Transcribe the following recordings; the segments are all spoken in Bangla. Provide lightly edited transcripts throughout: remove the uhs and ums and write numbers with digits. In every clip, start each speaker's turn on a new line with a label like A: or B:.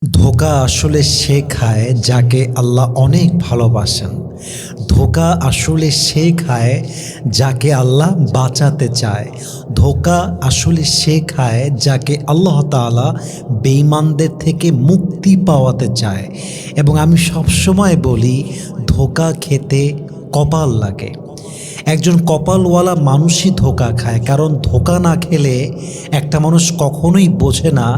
A: ধোঁকা আসলে সে খায় যাকে আল্লাহ অনেক ভালোবাসেন। ধোঁকা আসলে সে খায় যাকে আল্লাহ বাঁচাতে চায়। ধোঁকা আসলে সে খায় যাকে আল্লাহ তাআলা বেঈমানদের থেকে মুক্তি পাওয়াতে চায়। এবং আমি সবসময় বলি, ধোঁকা খেতে কপাল লাগে। একজন কপালওয়ালা মানুষই ধোঁকা খায়, কারণ ধোঁকা না খেলে একটা মানুষ কখনোই বোঝে না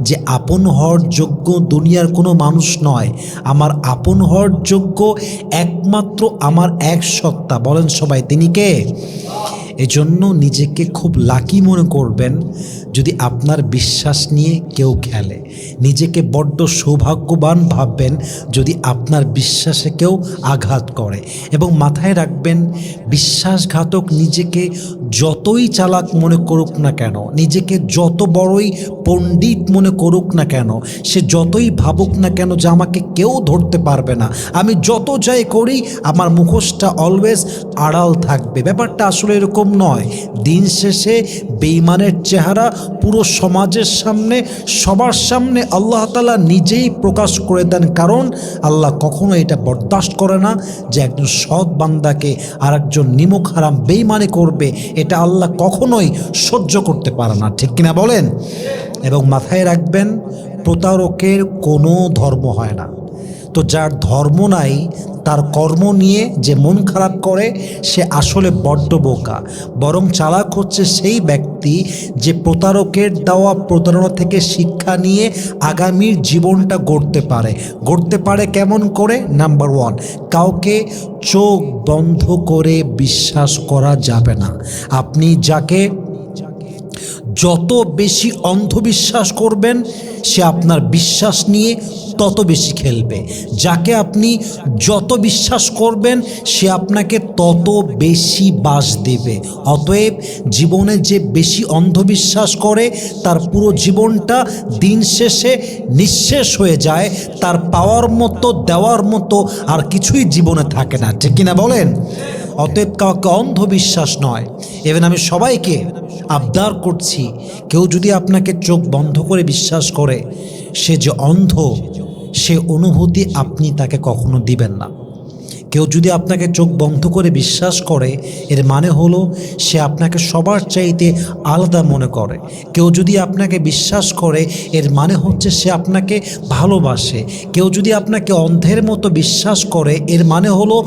A: যে আপন হওয়ার যোগ্য দুনিয়ার কোনো মানুষ নয়। আমার আপন হওয়ার যোগ্য একমাত্র আমার এক সত্তা। বলেন সবাই, তিনি কে? এজন্য নিজেকে খুব লাকি মনে করবেন যদি আপনার বিশ্বাস নিয়ে কেউ খেলে। নিজেকে বড্ড সৌভাগ্যবান ভাববেন যদি আপনার বিশ্বাসে কেউ আঘাত করে। এবং মাথায় রাখবেন, বিশ্বাসঘাতক নিজেকে যতই চালাক মনে করুক না কেন, নিজেকে যত বড়ই পণ্ডিত মনে করুক না কেন, সে যতই ভাবুক না কেন যে আমাকে কেউ ধরতে পারবে না, আমি যত যাই করি আমার মুখোশটা অলওয়েজ আড়াল থাকবে, ব্যাপারটা আসলে এরকম নয়। দিন শেষে বেঈমানের চেহারা পুরো সমাজের সামনে, সবার সামনে আল্লাহ তাআলা নিজেই প্রকাশ করে দেন, কারণ আল্লাহ কখনো এটা বরদাস্ত করে না যে একজন সৎ বান্দাকে আর একজন নিমক হারাম বেঈমানি করবে। এটা আল্লাহ কখনোই সহ্য করতে পারে না, ঠিক কিনা বলেন? এবং মাথায় রাখবেন, প্রতারকের কোনো ধর্ম হয় না। তো যার ধর্ম নাই তার কর্ম নিয়ে যে মন খারাপ করে সে আসলে বড্ড বোকা। বরং চালাক হচ্ছে সেই ব্যক্তি যে প্রতারকের দেওয়া প্রতারণা থেকে শিক্ষা নিয়ে আগামীর জীবনটা গড়তে পারে কেমন করে? নাম্বার ওয়ান, কাউকে চোখ বন্ধ করে বিশ্বাস করা যাবে না। আপনি যাকে যত বেশি অন্ধবিশ্বাস করবেন সে আপনার বিশ্বাস নিয়ে তত বেশি খেলবে। যাকে আপনি যত বিশ্বাস করবেন সে আপনাকে তত বেশি বাস দেবে। অতএব জীবনে যে বেশি অন্ধবিশ্বাস করে তার পুরো জীবনটা দিন শেষে নিঃশেষ হয়ে যায়, তার পাওয়ার মতো দেওয়ার মতো আর কিছুই জীবনে থাকে না, ঠিক কিনা বলেন? অতএব কাউকে অন্ধবিশ্বাস নয়। এবার আমি সবাইকে আবদার করছি, কেউ যদি আপনাকে চোখ বন্ধ করে বিশ্বাস করে, সে যে অন্ধ সে অনুভূতি আপনি তাকে কখনো দিবেন না। কেউ যদি আপনাকে চোখ বন্ধ করে বিশ্বাস করে, এর মানে হলো সে আপনাকে সবার চাইতে আলাদা মনে করে। কেউ যদি আপনাকে বিশ্বাস করে, এর মানে হচ্ছে সে আপনাকে ভালোবাসে। কেউ যদি আপনাকে অন্ধের মতো বিশ্বাস করে, এর মানে হলো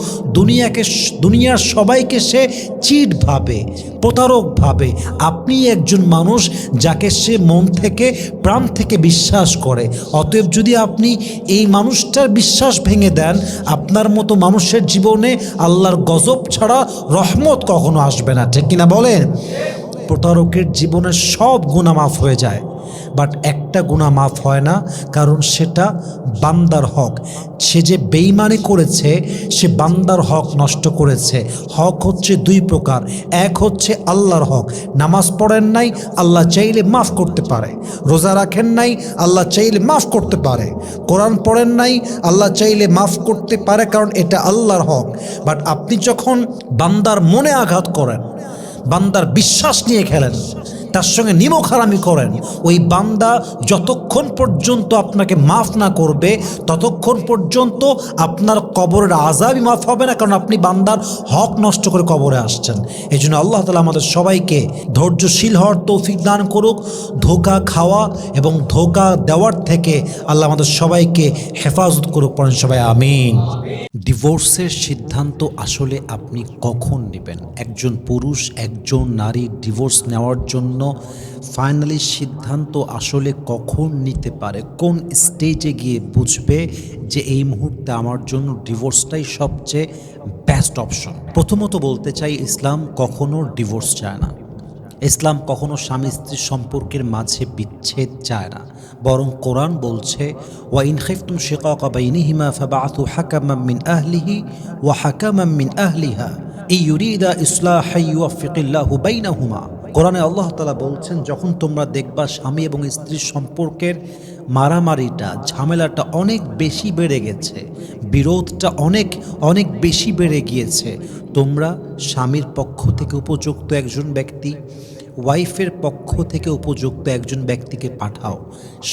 A: দুনিয়ার সবাইকে সে চিট ভাবে, প্রতারক ভাবে। আপনি একজন মানুষ যাকে সে মন থেকে প্রাণ থেকে বিশ্বাস করে। অতএব যদি আপনি এই মানুষটার বিশ্বাস ভেঙে দেন, আপনার মতো মানুষের জীবনে আল্লাহর গজব ছাড়া রহমত কখনো আসবে না, ঠিক কিনা বলেন? প্রতারকের জীবনের সব গুনাহ মাফ হয়ে যায়, বাট একটা গুনাহ মাফ হয় না, কারণ সেটা বান্দার হক। সে যে বেঈমানি করেছে সে বান্দার হক নষ্ট করেছে। হক হচ্ছে দুই প্রকার, এক হচ্ছে আল্লাহর হক। নামাজ পড়েন নাই, আল্লাহ চাইলে মাফ করতে পারে। রোজা রাখেন নাই, আল্লাহ চাইলে মাফ করতে পারে। কোরআন পড়েন নাই, আল্লাহ চাইলে মাফ করতে পারে, কারণ এটা আল্লাহর হক। বাট আপনি যখন বান্দার মনে আঘাত করেন, বান্দার বিশ্বাস নিয়ে খেলেন, তার সঙ্গে নিমক হারামি করেন, ওই বান্দা যতক্ষণ পর্যন্ত আপনাকে মাফ না করবে ততক্ষণ পর্যন্ত আপনার কবরের আযাবই মাফ হবে না, কারণ আপনি বান্দার হক নষ্ট করে কবরে আসছেন। এই জন্য আল্লাহ তাআলা আমাদের সবাইকে ধৈর্যশীল হওয়ার তৌফিক দান করুক। ধোঁকা খাওয়া এবং ধোঁকা দেওয়ার থেকে আল্লাহ আমাদের সবাইকে হেফাজত করুক, পড়েন সবাই আমিন। ডিভোর্সের সিদ্ধান্ত আসলে আপনি কখন নেবেন? একজন পুরুষ একজন নারী ডিভোর্স নেওয়ার জন্য ফাইনালি সিদ্ধান্ত আসলে কখন নিতে পারে? কোন স্টেজে গিয়ে বুঝবে যে এই মুহূর্তে আমার জন্য ডিভোর্সটাই সবচেয়ে বেস্ট অপশন? প্রথমত বলতে চাই, ইসলাম কখনো ডিভোর্স চায় না। ইসলাম কখনো স্বামী স্ত্রীর সম্পর্কের মাঝে বিচ্ছেদ চায় না, বরং কোরআন বলছে, ওয়া ইন খিফতুম শিকাকা বাইনিহিমা ফাবআথু হাকামান মিন আহলিহি ওয়া হাকামান মিন আহলিহা ইয়ুরিদা ইসলাহান ইউওয়াফিকিল্লাহু বাইনাহুমা। কোরআনে আল্লাহ তাআলা বলছেন, যখন তোমরা দেখবা স্বামী এবং স্ত্রীর সম্পর্কের মারামারিটা, ঝামেলাটা অনেক বেশি বেড়ে গেছে, বিরোধটা অনেক অনেক বেশি বেড়ে গিয়েছে, তোমরা স্বামীর পক্ষ থেকে উপযুক্ত একজন ব্যক্তি ওয়াইফের পক্ষ থেকে উপযুক্ত একজন ব্যক্তিকে পাঠাও,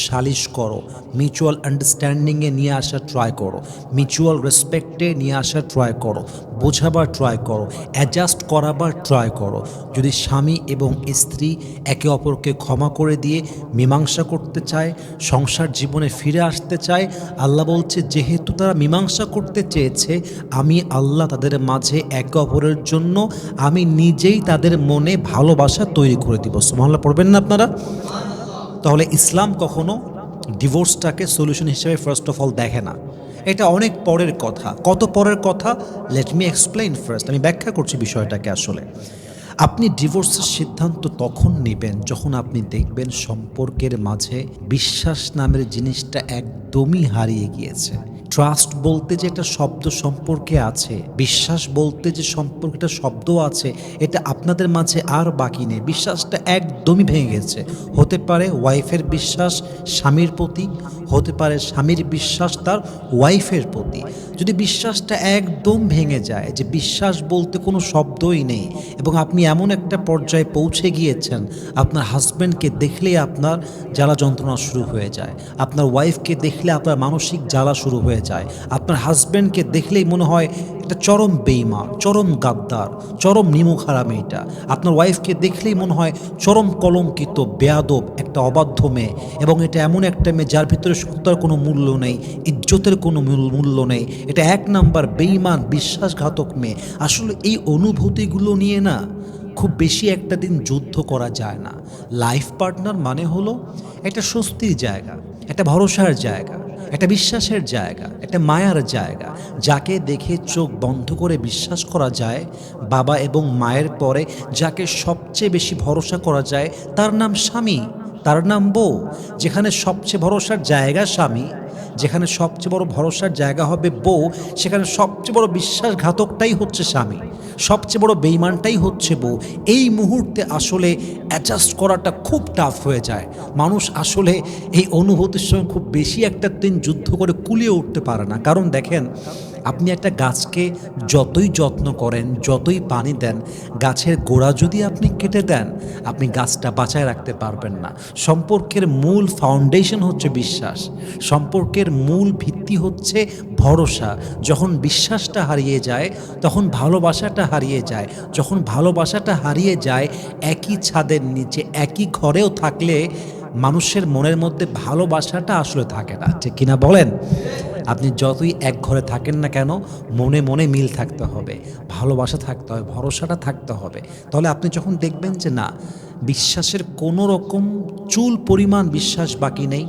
A: সালিশ করো, মিউচুয়াল আন্ডারস্ট্যান্ডিংয়ে নিয়ে আসার ট্রাই করো, মিউচুয়াল রেসপেক্টে নিয়ে আসার ট্রাই করো, বোঝাবার ট্রাই করো, অ্যাডজাস্ট করাবার ট্রাই করো। যদি স্বামী এবং স্ত্রী একে অপরকে ক্ষমা করে দিয়ে মীমাংসা করতে চায়, সংসার জীবনে ফিরে আসতে চায়, আল্লাহ বলছে যেহেতু তারা মীমাংসা করতে চেয়েছে, আমি আল্লাহ তাদের মাঝে একে অপরের জন্য আমি নিজেই তাদের মনে ভালোবাসা তৈরি করে দিব। সুবহানাল্লাহ পড়বেন না আপনারা? তাহলে ইসলাম কখনো ডিভোর্সটাকে সলিউশন হিসেবে ফার্স্ট অফ অল দেখে না। এটা অনেক পরের কথা। কত পরের কথা? Let me explain first. আমি ব্যাখ্যা করছি বিষয়টাকে। আসলে আপনি ডিভোর্সের সিদ্ধান্ত তখন নেবেন যখন আপনি দেখবেন সম্পর্কের মাঝে বিশ্বাস নামের জিনিসটা একদমই হারিয়ে গিয়েছে। ট্রাস্ট বলতে যে একটা শব্দ সম্পর্কে আছে, বিশ্বাস বলতে যে সম্পর্কটা শব্দ আছে, এটা আপনাদের মাঝে আর বাকি নেই। বিশ্বাসটা একদমই ভেঙে গেছে। হতে পারে ওয়াইফের বিশ্বাস স্বামীর প্রতি, হতে পারে স্বামীর বিশ্বাস তার ওয়াইফের প্রতি। যদি বিশ্বাসটা একদম ভেঙে যায় যে বিশ্বাস বলতে কোনো শব্দই নেই, এবং আপনি এমন একটা পর্যায়ে পৌঁছে গিয়েছেন আপনার হাজব্যান্ডকে দেখলেই আপনার জ্বালা যন্ত্রণা শুরু হয়ে যায়, আপনার ওয়াইফকে দেখলে আপনার মানসিক জ্বালা শুরু হয়ে যায়, আপনার হাজব্যান্ডকে দেখলেই মনে হয় একটা চরম বেঈমান, চরম গাদ্দার, চরম নিমুখ হারামি এটা, আপনার ওয়াইফকে দেখলেই মনে হয় চরম কলঙ্কিত, বেয়াদব, একটা অবাধ্য মেয়ে, এবং এটা এমন একটা মেয়ে যার ভিতরে সত্তার কোনো মূল্য নেই, ইজ্জতের কোনো মূল্য নেই, এটা এক নাম্বার বেঈমান, বিশ্বাসঘাতক মেয়ে। আসলে এই অনুভূতিগুলো নিয়ে না খুব বেশি একটা দিন যুদ্ধ করা যায় না। লাইফ পার্টনার মানে হলো একটা স্বস্তির জায়গা, একটা ভরসার জায়গা, একটা বিশ্বাসের জায়গা, একটা মায়ার জায়গা, যাকে দেখে চোখ বন্ধ করে বিশ্বাস করা যায়। বাবা এবং মায়ের পরে যাকে সবচেয়ে বেশি ভরসা করা যায় তার নাম স্বামী, তার নাম বউ। যেখানে সবচেয়ে ভরসার জায়গা স্বামী, যেখানে সবচেয়ে বড় ভরসার জায়গা হবে বউ, সেখানে সবচেয়ে বড় বিশ্বাসঘাতকটাই হচ্ছে স্বামী, সবচেয়ে বড় বেঈমানটাই হচ্ছে বউ। এই মুহূর্তে আসলে অ্যাডজাস্ট করাটা খুব টাফ হয়ে যায়। মানুষ আসলে এই অনুভূতির সঙ্গে খুব বেশি একটা দিন যুদ্ধ করে কুলিয়ে উঠতে পারে না। কারণ দেখেন, আপনি একটা গাছকে যতই যত্ন করেন, যতই পানি দেন, গাছের গোড়া যদি আপনি কেটে দেন, আপনি গাছটা বাঁচায় রাখতে পারবেন না। সম্পর্কের মূল ফাউন্ডেশন হচ্ছে বিশ্বাস, সম্পর্কের মূল ভিত্তি হচ্ছে ভরসা। যখন বিশ্বাসটা হারিয়ে যায় তখন ভালোবাসাটা হারিয়ে যায়। যখন ভালোবাসাটা হারিয়ে যায়, একই ছাদের নিচে একই ঘরেও থাকলে মানুষের মনের মধ্যে ভালোবাসাটা আসলে থাকে না। ঠিক কিনা বলেন? আপনি যতই এক ঘরে থাকেন না কেন, মনে মনে মিল থাকতে হবে, ভালোবাসা থাকতে হবে, ভরসাটা থাকতে হবে। তাহলে আপনি যখন দেখবেন যে না, বিশ্বাসের কোনো রকম চুল পরিমাণ বিশ্বাস বাকি নেই,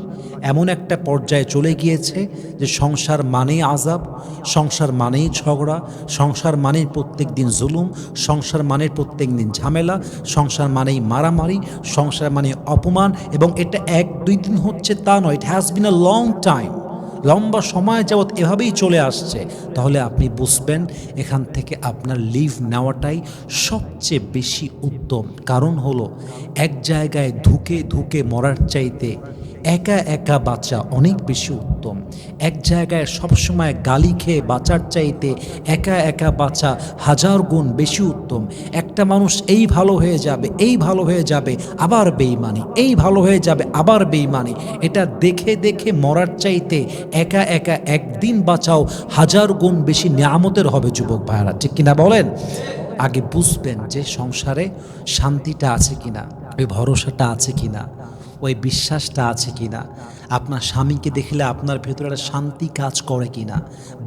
A: এমন একটা পর্যায়ে চলে গিয়েছে যে সংসার মানেই আযাব, সংসার মানেই ঝগড়া, সংসার মানেই প্রত্যেক দিন জুলুম, সংসার মানেই প্রত্যেক দিন ঝামেলা, সংসার মানেই মারামারি, সংসার মানে অপমান। এবং এটা এক দুই দিন হচ্ছে তা নয়, it has been a long time, লম্বা সময় যাবৎ এভাবেই চলে আসছে। তাহলে আপনি বুঝবেন এখান থেকে আপনার লিভ নেওয়াটাই সবচেয়ে বেশি উত্তম। কারণ হলো, এক জায়গায় ধুকে ধুকে মরার চাইতে একা একা বাঁচা অনেক বেশি উত্তম। এক জায়গায় সবসময় গালি খেয়ে বাঁচার চাইতে একা একা বাঁচা হাজার গুণ বেশি উত্তম। একটা মানুষ এই ভালো হয়ে যাবে, এই ভালো হয়ে যাবে, আবার বেঈমানি, এই ভালো হয়ে যাবে, আবার বেঈমানি, এটা দেখে দেখে মরার চাইতে একা একা একদিন বাঁচাও হাজার গুণ বেশি নিয়ামতের হবে। যুবক ভাইরা, ঠিক কিনা বলেন? আগে বুঝবেন যে সংসারে শান্তিটা আছে কিনা, ওই ভরসাটা আছে কিনা, ওই বিশ্বাসটা আছে কিনা। আপনার স্বামীকে দেখলে আপনার ভেতরে একটা শান্তি কাজ করে কিনা,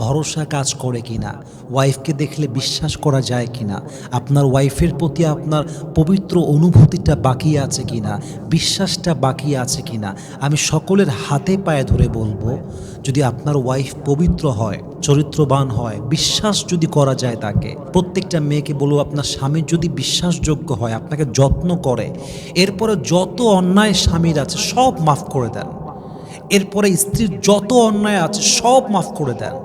A: ভরসা কাজ করে কিনা, ওয়াইফকে দেখলে বিশ্বাস করা যায় কিনা, আপনার ওয়াইফের প্রতি আপনার পবিত্র অনুভূতিটা বাকি আছে কিনা, বিশ্বাসটা বাকি আছে কিনা। আমি সকলের হাতে পায়ে ধরে বলবো, যদি আপনার ওয়াইফ পবিত্র হয়, চরিত্রবান হয়, বিশ্বাস যদি করা যায় তাকে, প্রত্যেকটা মেয়েকে বলবো আপনার স্বামী যদি বিশ্বাসযোগ্য হয়, আপনাকে যত্ন করে, এরপরে যত অন্যায় স্বামীর আছে সব মাফ করে দেন। এরপরে স্ত্রীর যত অন্যায় আছে সব মাফ করে দেন।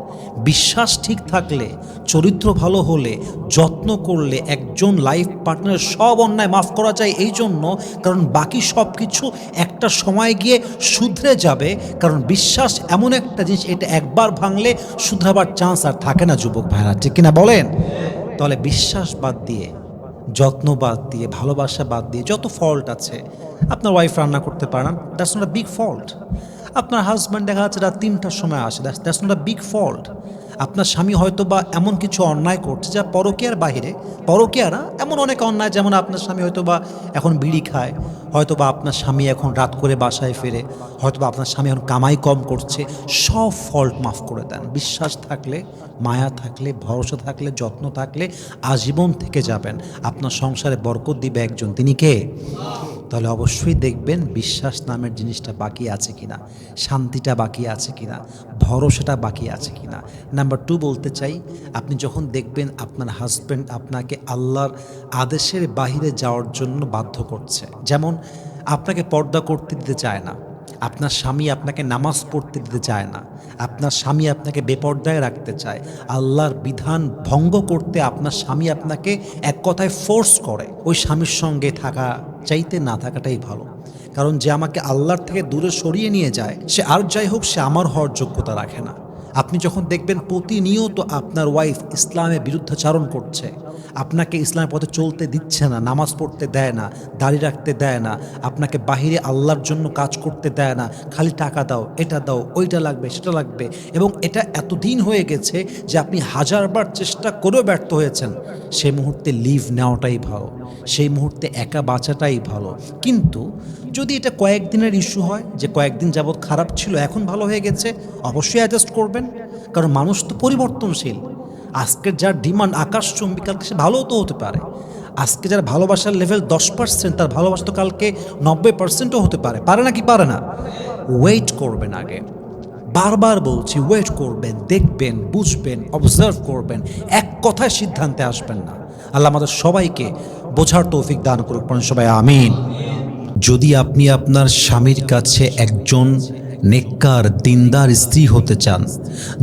A: বিশ্বাস ঠিক থাকলে, চরিত্র ভালো হলে, যত্ন করলে একজন লাইফ পার্টনারের সব অন্যায় মাফ করা যায়। এই জন্য কারণ বাকি সব কিছু একটা সময় গিয়ে শুধরে যাবে। কারণ বিশ্বাস এমন একটা জিনিস, এটা একবার ভাঙলে শুধরাবার চান্স আর থাকে না। যুবক ভাইরা, ঠিক কিনা বলেন? তাহলে বিশ্বাস বাদ দিয়ে যত্ন বাদ দিয়ে, ভালোবাসা বাদ দিয়ে, যত ফল্ট আছে, আপনার ওয়াইফ রান্না করতে পারে না, that's not a big fault. আপনার হাজব্যান্ড দেখা যাচ্ছে রাত 3টার সময় আসে, that's not a big fault. আপনার স্বামী হয়তো বা এমন কিছু অন্যায় করছে যা পরকীয়ার বাহিরে, পরকীয়া না, এমন অনেক অন্যায়, যেমন আপনার স্বামী হয়তো বা এখন বিড়ি খায়, হয়তো বা আপনার স্বামী এখন রাত করে বাসায় ফেরে, হয়তো বা আপনার স্বামী এখন কামাই কম করছে। সব ফল্ট মাফ করে দেন। বিশ্বাস থাকলে, মায়া থাকলে, ভরসা থাকলে, যত্ন থাকলে আজীবন থেকে যাবেন। আপনার সংসারে বরকত দিবে একজন, তিনি কে? তাহলে অবশ্যই দেখবেন বিশ্বাস নামের জিনিসটা বাকি আছে কিনা, শান্তিটা বাকি আছে কিনা, ভরসাটা বাকি আছে কিনা। নাম্বার 2 বলতে চাই, আপনি যখন দেখবেন আপনার হাজব্যান্ড আপনাকে আল্লাহর আদেশের বাহিরে যাওয়ার জন্য বাধ্য করছে, যেমন আপনাকে পর্দা করতে দিতে চায় না, আপনার স্বামী আপনাকে নামাজ পড়তে দিতে চায় না, আপনার স্বামী আপনাকে বেপর্দায় রাখতে চায়, আল্লাহর বিধান ভঙ্গ করতে আপনার স্বামী আপনাকে এক কথায় ফোর্স করে, ওই স্বামীর সঙ্গে থাকা চাইতে না থাকাটাই ভালো। কারণ যে আমাকে আল্লাহর থেকে দূরে সরিয়ে নিয়ে যায়, সে আর যাই হোক, সে আমার হওয়ার যোগ্যতা রাখে না। আপনি যখন দেখবেন প্রতিনিয়ত আপনার ওয়াইফ ইসলামের বিরুদ্ধাচারণ করছে, আপনাকে ইসলামের পথে চলতে দিচ্ছে না, নামাজ পড়তে দেয় না, দাড়ি রাখতে দেয় না, আপনাকে বাহিরে আল্লাহর জন্য কাজ করতে দেয় না, খালি টাকা দাও, এটা দাও, ওইটা লাগবে, সেটা লাগবে, এবং এটা এতদিন হয়ে গেছে যে আপনি হাজারবার চেষ্টা করেও ব্যর্থ হয়েছেন, সেই মুহূর্তে লিভ নেওয়াটাই ভালো, সেই মুহূর্তে একা বাঁচাটাই ভালো। কিন্তু যদি এটা কয়েকদিনের ইস্যু হয়, যে কয়েকদিন যাবৎ খারাপ ছিল, এখন ভালো হয়ে গেছে, অবশ্যই অ্যাডজাস্ট করবেন। কারণ মানুষ তো পরিবর্তনশীল। আজকের যার ডিমান্ড আকাশচুম্বী, কালকে সে ভালোও তো হতে পারে। আজকে যার ভালোবাসার লেভেল 10%, তার ভালোবাসা তো কালকে 90%ও হতে পারে। পারে না কি পারে না? ওয়েট করবেন আগে, বারবার বলছি, ওয়েট করবেন, দেখবেন, বুঝবেন, অবজার্ভ করবেন, এক কথায় সিদ্ধান্তে আসবেন না। আল্লাহ আমাদের সবাইকে বোঝার তৌফিক দান করুক, সবাই আমিন। যদি আপনি আপনার স্বামীর কাছে একজন নেককার দিনদার স্ত্রী হতে চান,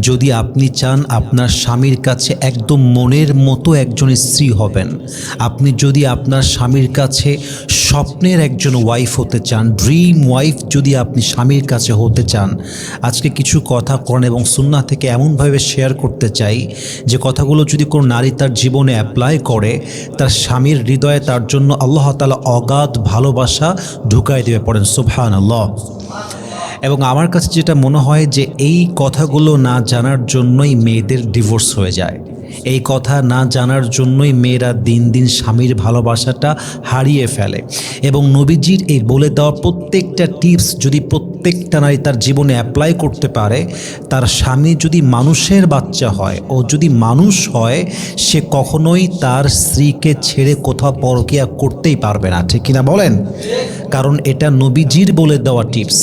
A: যদি আপনি চান আপনার স্বামীর কাছে একদম মনের মতো একজন স্ত্রী হবেন, আপনি যদি আপনার স্বামীর কাছে স্বপ্নের একজন ওয়াইফ হতে চান, ড্রিম ওয়াইফ যদি আপনি স্বামীর কাছে হতে চান, আজকে কিছু কথা কোরআন এবং সুন্নাহ থেকে এমনভাবে শেয়ার করতে চাই যে কথাগুলো যদি কোনো নারী তার জীবনে অ্যাপ্লাই করে, তার স্বামীর হৃদয়ে তার জন্য আল্লাহ তাআলা অগাধ ভালোবাসা ঢুকাই দেবে। পড়েন সুবহানাল্লাহ। এবং আমার কাছে যেটা মনে হয় যে এই কথাগুলো না জানার জন্যই মেয়েদের ডিভোর্স হয়ে যায়, এই কথা না জানার জন্যই মেয়েরা দিন দিন স্বামীর ভালোবাসাটা হারিয়ে ফেলে। এবং নবীজির এই বলে দেওয়া প্রত্যেকটা টিপস যদি প্রত্যেকটা নারী তার জীবনে অ্যাপ্লাই করতে পারে, তার স্বামী যদি মানুষের বাচ্চা হয়, ও যদি মানুষ হয়, সে কখনোই তার স্ত্রীকে ছেড়ে কোথাও পরকীয়া করতেই পারবে না। ঠিক কিনা বলেন? কারণ এটা নবীজির বলে দেওয়া টিপস,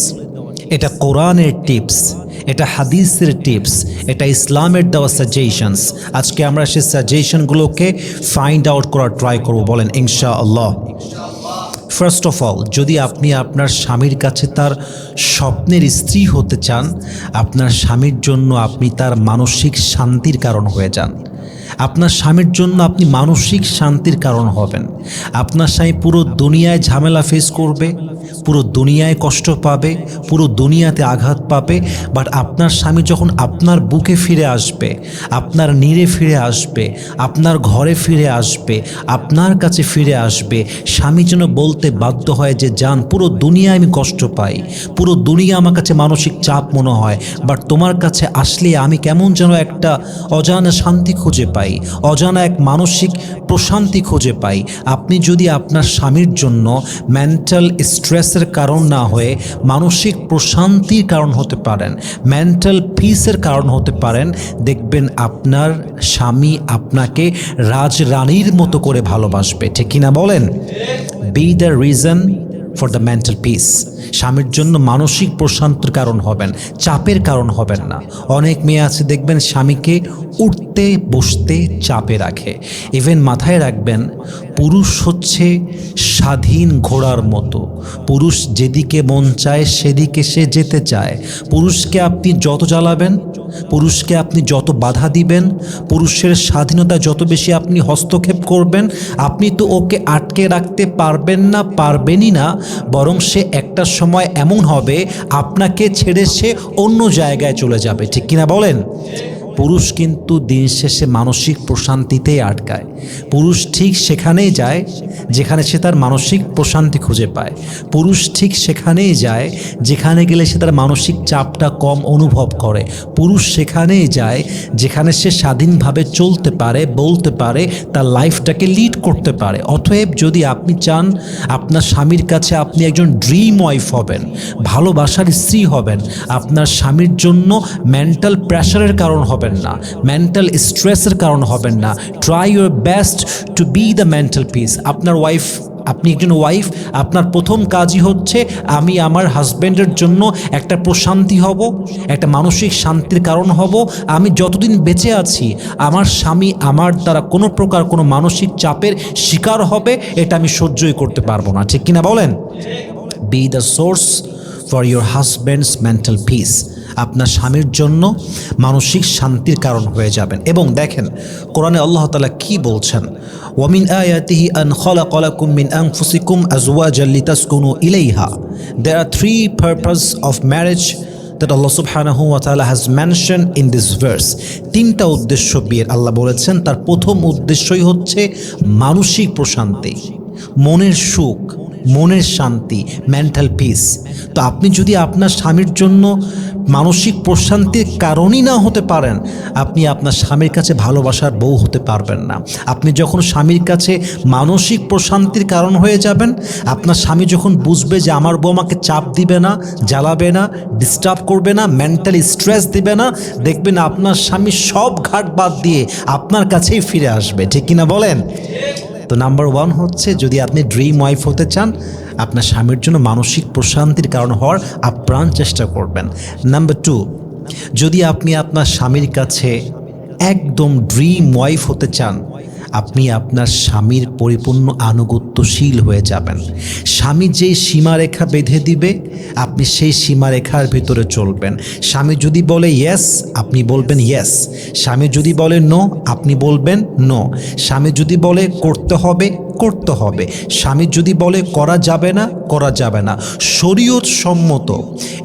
A: এটা কোরআনের টিপস, এটা হাদিসের টিপস, এটা ইসলামের দেওয়া সাজেশনস। আজকে আমরা সেই সাজেশনগুলোকে ফাইন্ড আউট করার ট্রাই করব, বলেন ইনশাআল্লাহ। ফার্স্ট অফ অল, যদি আপনি আপনার স্বামীর কাছে তার স্বপ্নের স্ত্রী হতে চান, আপনার স্বামীর জন্য আপনি তার মানসিক শান্তির কারণ হয়ে যান। আপনার স্বামীর জন্য আপনি মানসিক শান্তির কারণ হবেন। আপনার স্বামী পুরো দুনিয়ায় ঝামেলা ফেস করবে, পুরো দুনিয়ায় কষ্ট পাবে, পুরো দুনিয়াতে আঘাত পাবে, বাট আপনার স্বামী যখন আপনার বুকে ফিরে আসবে, আপনার নীড়ে ফিরে আসবে, আপনার ঘরে ফিরে আসবে, আপনার কাছে ফিরে আসবে, স্বামী যেন বলতে বাধ্য হয় যে জান, পুরো দুনিয়ায় আমি কষ্ট পাই, পুরো দুনিয়া আমার কাছে মানসিক চাপ মনে হয়, বাট তোমার কাছে আসলে আমি কেমন যেন একটা অজানা শান্তি খুঁজে পাই, অজানা এক মানসিক প্রশান্তি খুঁজে পাই। আপনি যদি আপনার স্বামীর জন্য মেন্টাল স্ট্রেসের কারণ না হয়ে মানসিক প্রশান্তির কারণ হতে পারেন, মেন্টাল পিসের কারণ হতে পারেন, দেখবেন আপনার স্বামী আপনাকে রাজরানীর মতো করে ভালোবাসবে। ঠিক কিনা বলেন? B the reason for the mental peace. স্বামীর জন্য মানসিক প্রশান্তির কারণ হবেন, চাপের কারণ হবেন না। অনেক মেয়ে আছে দেখবেন স্বামীকে উঠতে বসতে চাপে রাখে। ইভেন মাথায় রাখবেন, পুরুষ হচ্ছে স্বাধীন ঘোড়ার মতো, পুরুষ যেদিকে মন চায় সেদিকে সে যেতে চায়। পুরুষকে আপনি যত জ্বালাবেন, পুরুষকে আপনি যত বাধা দিবেন, পুরুষের স্বাধীনতা যত বেশি আপনি হস্তক্ষেপ করবেন, আপনি তো ওকে আটকে রাখতে পারবেন না, পারবেনই না। বরং সে একটা সময় এমন হবে আপনাকে ছেড়ে সে অন্য জায়গায় চলে যাবে। ঠিক কিনা বলেন? পুরুষ কিন্তু দিন শেষে মানসিক প্রশান্তিতেই আটকায়। পুরুষ ঠিক সেখানেই যায় যেখানে সে তার মানসিক প্রশান্তি খুঁজে পায়। পুরুষ ঠিক সেখানেই যায় যেখানে গেলে সে তার মানসিক চাপটা কম অনুভব করে। পুরুষ সেখানেই যায় যেখানে সে স্বাধীনভাবে চলতে পারে, বলতে পারে, তার লাইফটাকে লিড করতে পারে। অতএব যদি আপনি চান আপনার স্বামীর কাছে আপনি একজন ড্রিম ওয়াইফ হবেন, ভালোবাসার স্ত্রী হবেন, আপনার স্বামীর জন্য মেন্টাল প্রেশারের কারণ হবেন না, মেন্টাল স্ট্রেসের কারণ হবেন না, try your best to B the mental peace. আপনি একজন ওয়াইফ, আপনার প্রথম কাজই হচ্ছে আমি আমার হাজব্যান্ডের জন্য একটা প্রশান্তি হব, একটা মানসিক শান্তির কারণ হব। আমি যতদিন বেঁচে আছি আমার স্বামী আমার দ্বারা কোনো প্রকার কোনো মানসিক চাপের শিকার হবে এটা আমি সহ্যই করতে পারবো না। ঠিক কিনা বলেন? B the source for your husbands mental peace. আপনার স্বামীর জন্য মানসিক শান্তির কারণ হয়ে যাবেন। এবং দেখেন কোরআনে আল্লাহ তাআলা কি বলছেন, ওয়ামিন আয়াতিহি আন খালাকা লাকুম মিন আনফুসিকুম আজওয়াজান লিতাসকুনু ইলাইহা। There are three purposes of marriage that Allah subhanahu wa ta'ala has mentioned in this verse. তিনটা উদ্দেশ্য বিয়ের আল্লাহ বলেছেন। তার প্রথম উদ্দেশ্যই হচ্ছে মানসিক প্রশান্তি, মনের সুখ, মনের শান্তি, মেন্টাল পিস। তো আপনি যদি আপনার স্বামীর জন্য মানসিক প্রশান্তির কারণই না হতে পারেন, আপনি আপনার স্বামীর কাছে ভালোবাসার বউ হতে পারবেন না। আপনি যখন স্বামীর কাছে মানসিক প্রশান্তির কারণ হয়ে যাবেন, আপনার স্বামী যখন বুঝবে যে আমার বউ আমাকে চাপ দিবে না, জ্বালাবে না, ডিস্টার্ব করবে না, মেন্টালি স্ট্রেস দিবে না, দেখবেন আপনার স্বামী সব ঘাট বাদ দিয়ে আপনার কাছেই ফিরে আসবে। ঠিক কিনা বলেন? তো নাম্বার ওয়ান হচ্ছে, যদি আপনি ড্রিম ওয়াইফ হতে চান, আপনার স্বামীর জন্য মানসিক প্রশান্তির কারণ হওয়ার আপ্রাণ চেষ্টা করবেন। নাম্বার টু, যদি আপনি আপনার স্বামীর কাছে একদম ড্রিম ওয়াইফ হতে চান, আপনি আপনার স্বামীর পরিপূর্ণ আনুগত্যশীল হয়ে যাবেন। স্বামী যেই সীমারেখা বেঁধে দিবে আপনি সেই সীমারেখার ভিতরে চলবেন। স্বামী যদি বলে ইয়েস আপনি বলবেন ইয়েস, স্বামী যদি বলে নো আপনি বলবেন নো, স্বামী যদি বলে করতে হবে করতে হবে, স্বামী যদি বলে করা যাবে না করা যাবে না। শরীয়ত সম্মত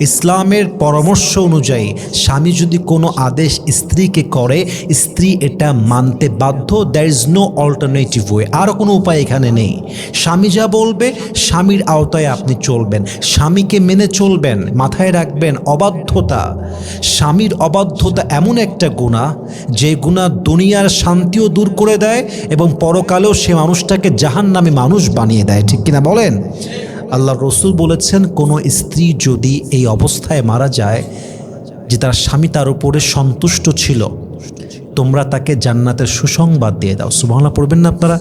A: ইসলামের পরামর্শ অনুযায়ী স্বামী যদি কোনো আদেশ স্ত্রীকে করে, স্ত্রী এটা মানতে বাধ্য। There is no alternative way, আর কোনো উপায় এখানে নেই। স্বামী যা বলবে স্বামীর আওতায় আপনি চলবেন, স্বামীকে মেনে চলবেন। মাথায় রাখবেন, অবাধ্যতা, স্বামীর অবাধ্যতা এমন একটা গুনাহ যে গুনাহ দুনিয়ার শান্তিও দূর করে দেয় এবং পরকালেও সে মানুষটাকে জাহান্নামী মানুষ বানিয়ে দেয়। ঠিক কিনা বলেন? আল্লাহ রসুল বলেছেন, কোনো স্ত্রী যদি এই অবস্থায় মারা যায় যে তার স্বামী তার উপরে সন্তুষ্ট ছিল, তোমরা তাকে জান্নাতের সুসংবাদ দিয়ে দাও। সুবহানাল্লাহ পড়বেন না আপনারা?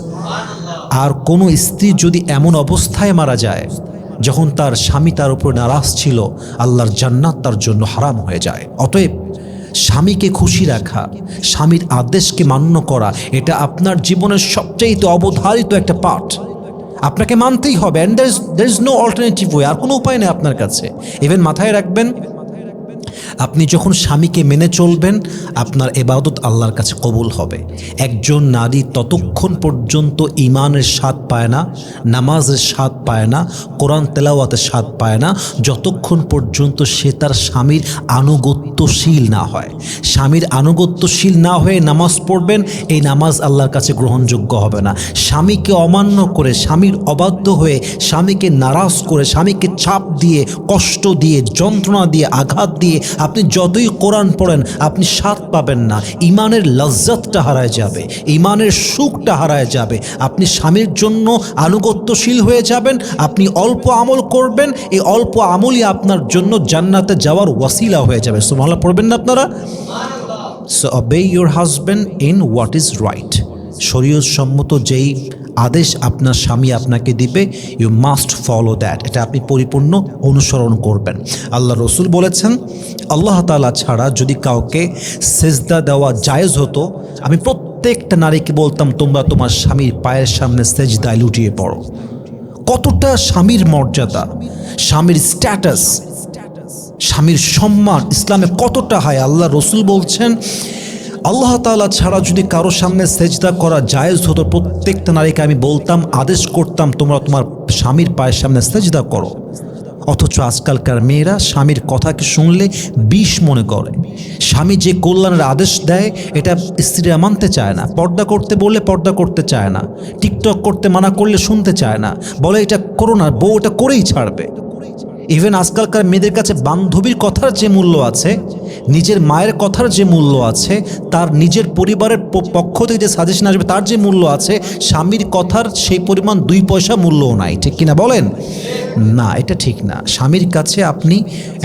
A: আর কোনো স্ত্রী যদি এমন অবস্থায় মারা যায় যখন তার স্বামী তার উপর নারাজ ছিল, আল্লাহর জান্নাত তার জন্য হারাম হয়ে যায়। অতএব স্বামীকে খুশি রাখা, স্বামীর আদেশকে মান্য করা, এটা আপনার জীবনের সবচাইতে অবধারিত একটা পার্ট। আপনাকে মানতেই হবে, and there is no alternative way, আর কোনো উপায় নেই আপনার কাছে। ইভেন মাথায় রাখবেন, আপনি যখন স্বামীকে মেনে চলবেন আপনার ইবাদত আল্লাহর কাছে কবুল হবে। একজন নারী ততক্ষণ পর্যন্ত ঈমানের স্বাদ পায় না, নামাজের স্বাদ পায় না, কোরআন তেলাওয়াতের স্বাদ পায় না, যতক্ষণ পর্যন্ত সে তার স্বামীর আনুগত্যশীল না হয়। স্বামীর আনুগত্যশীল না হয়ে নামাজ পড়বেন, এই নামাজ আল্লাহর কাছে গ্রহণযোগ্য হবে না। স্বামীকে অমান্য করে, স্বামীর অবাধ্য হয়ে, স্বামীকে নারাজ করে, স্বামীকে চাপ দিয়ে, কষ্ট দিয়ে, যন্ত্রণা দিয়ে, আঘাত দিয়ে আপনি যতই কোরআন পড়েন আপনি স্বাদ পাবেন না। ঈমানের লজ্জতটা হারায় যাবে, ঈমানের সুখটা হারায় যাবে। আপনি স্বামীর জন্য আনুগত্যশীল হয়ে যাবেন, আপনি অল্প আমল করবেন, এই অল্প আমলই আপনার জন্য জান্নাতে যাওয়ার ওয়াসিলা হয়ে যাবে। সুবহানাল্লাহ পড়বেন না আপনারা? So obey your husband in what is right. শরীয়ত সম্মত যেই আদেশ আপনার স্বামী আপনাকে দিবে, ইউ মাস্ট ফলো দ্যাট, এটা আপনি পরিপূর্ণ অনুসরণ করবেন। আল্লাহ রসুল বলেছেন, আল্লাহ তাআলা ছাড়া যদি কাউকে সেজদা দেওয়া জায়েজ হতো, আমি প্রত্যেকটা নারীকে বলতাম তোমরা তোমার স্বামীর পায়ের সামনে সেজদায় লুটিয়ে পড়ো। কতটা স্বামীর মর্যাদা, স্বামীর স্ট্যাটাস, স্বামীর সম্মান ইসলামে কতটা হয়। আল্লাহ রসুল বলছেন, আল্লাহ তাআলা ছাড়া যদি কারো সামনে সেজদা করা জায়েজ হতো, প্রত্যেকটা নারীকে আমি বলতাম, আদেশ করতাম তোমরা তোমার স্বামীর পায়ের সামনে সেজদা করো। অথচ আজকালকার মেয়েরা স্বামীর কথাকে শুনলে বিষ মনে করে, স্বামী যে কল্যাণের আদেশ দেয় এটা স্ত্রীরা মানতে চায় না। পর্দা করতে বললে পর্দা করতে চায় না, টিকটক করতে মানা করলে শুনতে চায় না, বলে এটা করো না, বউ এটা করেই ছাড়বে। ইভেন আজকালকার মেয়েদের কাছে বান্ধবীর কথার যে মূল্য আছে, নিজের মায়ের কথার যে মূল্য আছে, তার নিজের পরিবারের পক্ষ থেকে যে সাজেশন আসবে তার যে মূল্য আছে, স্বামীর কথার সেই পরিমাণ 2 পয়সা মূল্যও নাই। ঠিক কিনা বলেন? না, এটা ঠিক না। স্বামীর কাছে আপনি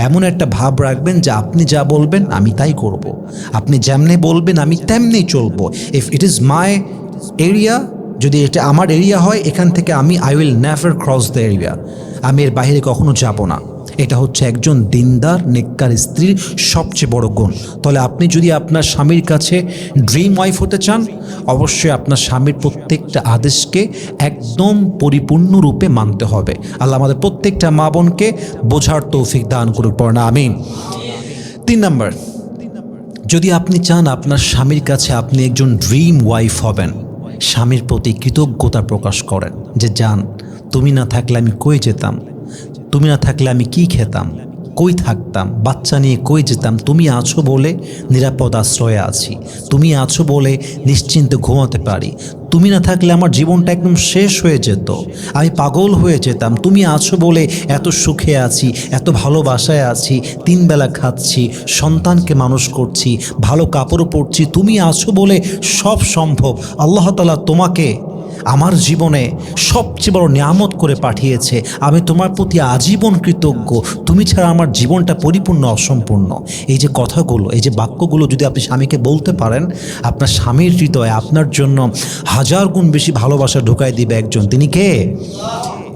A: এমন একটা ভাব রাখবেন যে আপনি যা বলবেন আমি তাই করব, আপনি যেমনি বলবেন আমি তেমনি চলবো। If it is my area, যদি এটা আমার এরিয়া হয়, এখান থেকে I will never cross the area, আমি এর বাইরে কখনো যাব না। এটা হচ্ছে একজন দিনদার নেককার স্ত্রীর সবচেয়ে বড় গুণ। তাহলে আপনি যদি আপনার স্বামীর কাছে ড্রিম ওয়াইফ হতে চান, অবশ্যই আপনার স্বামীর প্রত্যেকটা আদেশকে একদম পরিপূর্ণরূপে মানতে হবে। আল্লাহ আমাদের প্রত্যেকটা মা বোনকে বোঝার তৌফিক দান করুক, পড়না আমিন। 3 নম্বর, যদি আপনি চান আপনার স্বামীর কাছে আপনি একজন ড্রিম ওয়াইফ হবেন, স্বামীর প্রতি কৃতজ্ঞতা প্রকাশ করেন যে জান, তুমি না থাকলে আমি কই যেতাম, তুমি না থাকলে আমি কি খেতাম, কই থাকতাম, বাচ্চা নিয়ে কই যেতাম, তুমি আছো বলে নিরাপদ আশ্রয়ে আছি, তুমি আছো বলে নিশ্চিন্তে ঘুমাতে পারি, তুমি না থাকলে আমার জীবনটা একদম শেষ হয়ে যেত, আমি পাগল হয়ে যেতাম, তুমি আছো বলে এত সুখে আছি, এত ভালোবাসায় আছি, 3 বেলা খাচ্ছি, সন্তানকে মানুষ করছি, ভালো কাপড় পরছি, তুমি আছো বলে সব সম্ভব। আল্লাহ তাআলা তোমাকে আমার জীবনে সবচেয়ে বড় নিয়ামত করে পাঠিয়েছে, আমি তোমার প্রতি আজীবন কৃতজ্ঞ, তুমি ছাড়া আমার জীবনটা পরিপূর্ণ অসম্পূর্ণ। এই যে কথাগুলো, এই যে বাক্যগুলো যদি আপনি স্বামীকে বলতে পারেন, আপনার স্বামীর হৃদয়ে আপনার জন্য 1000 গুণ বেশি ভালোবাসা ঢুকাই দিবে একজন। তিনি কে?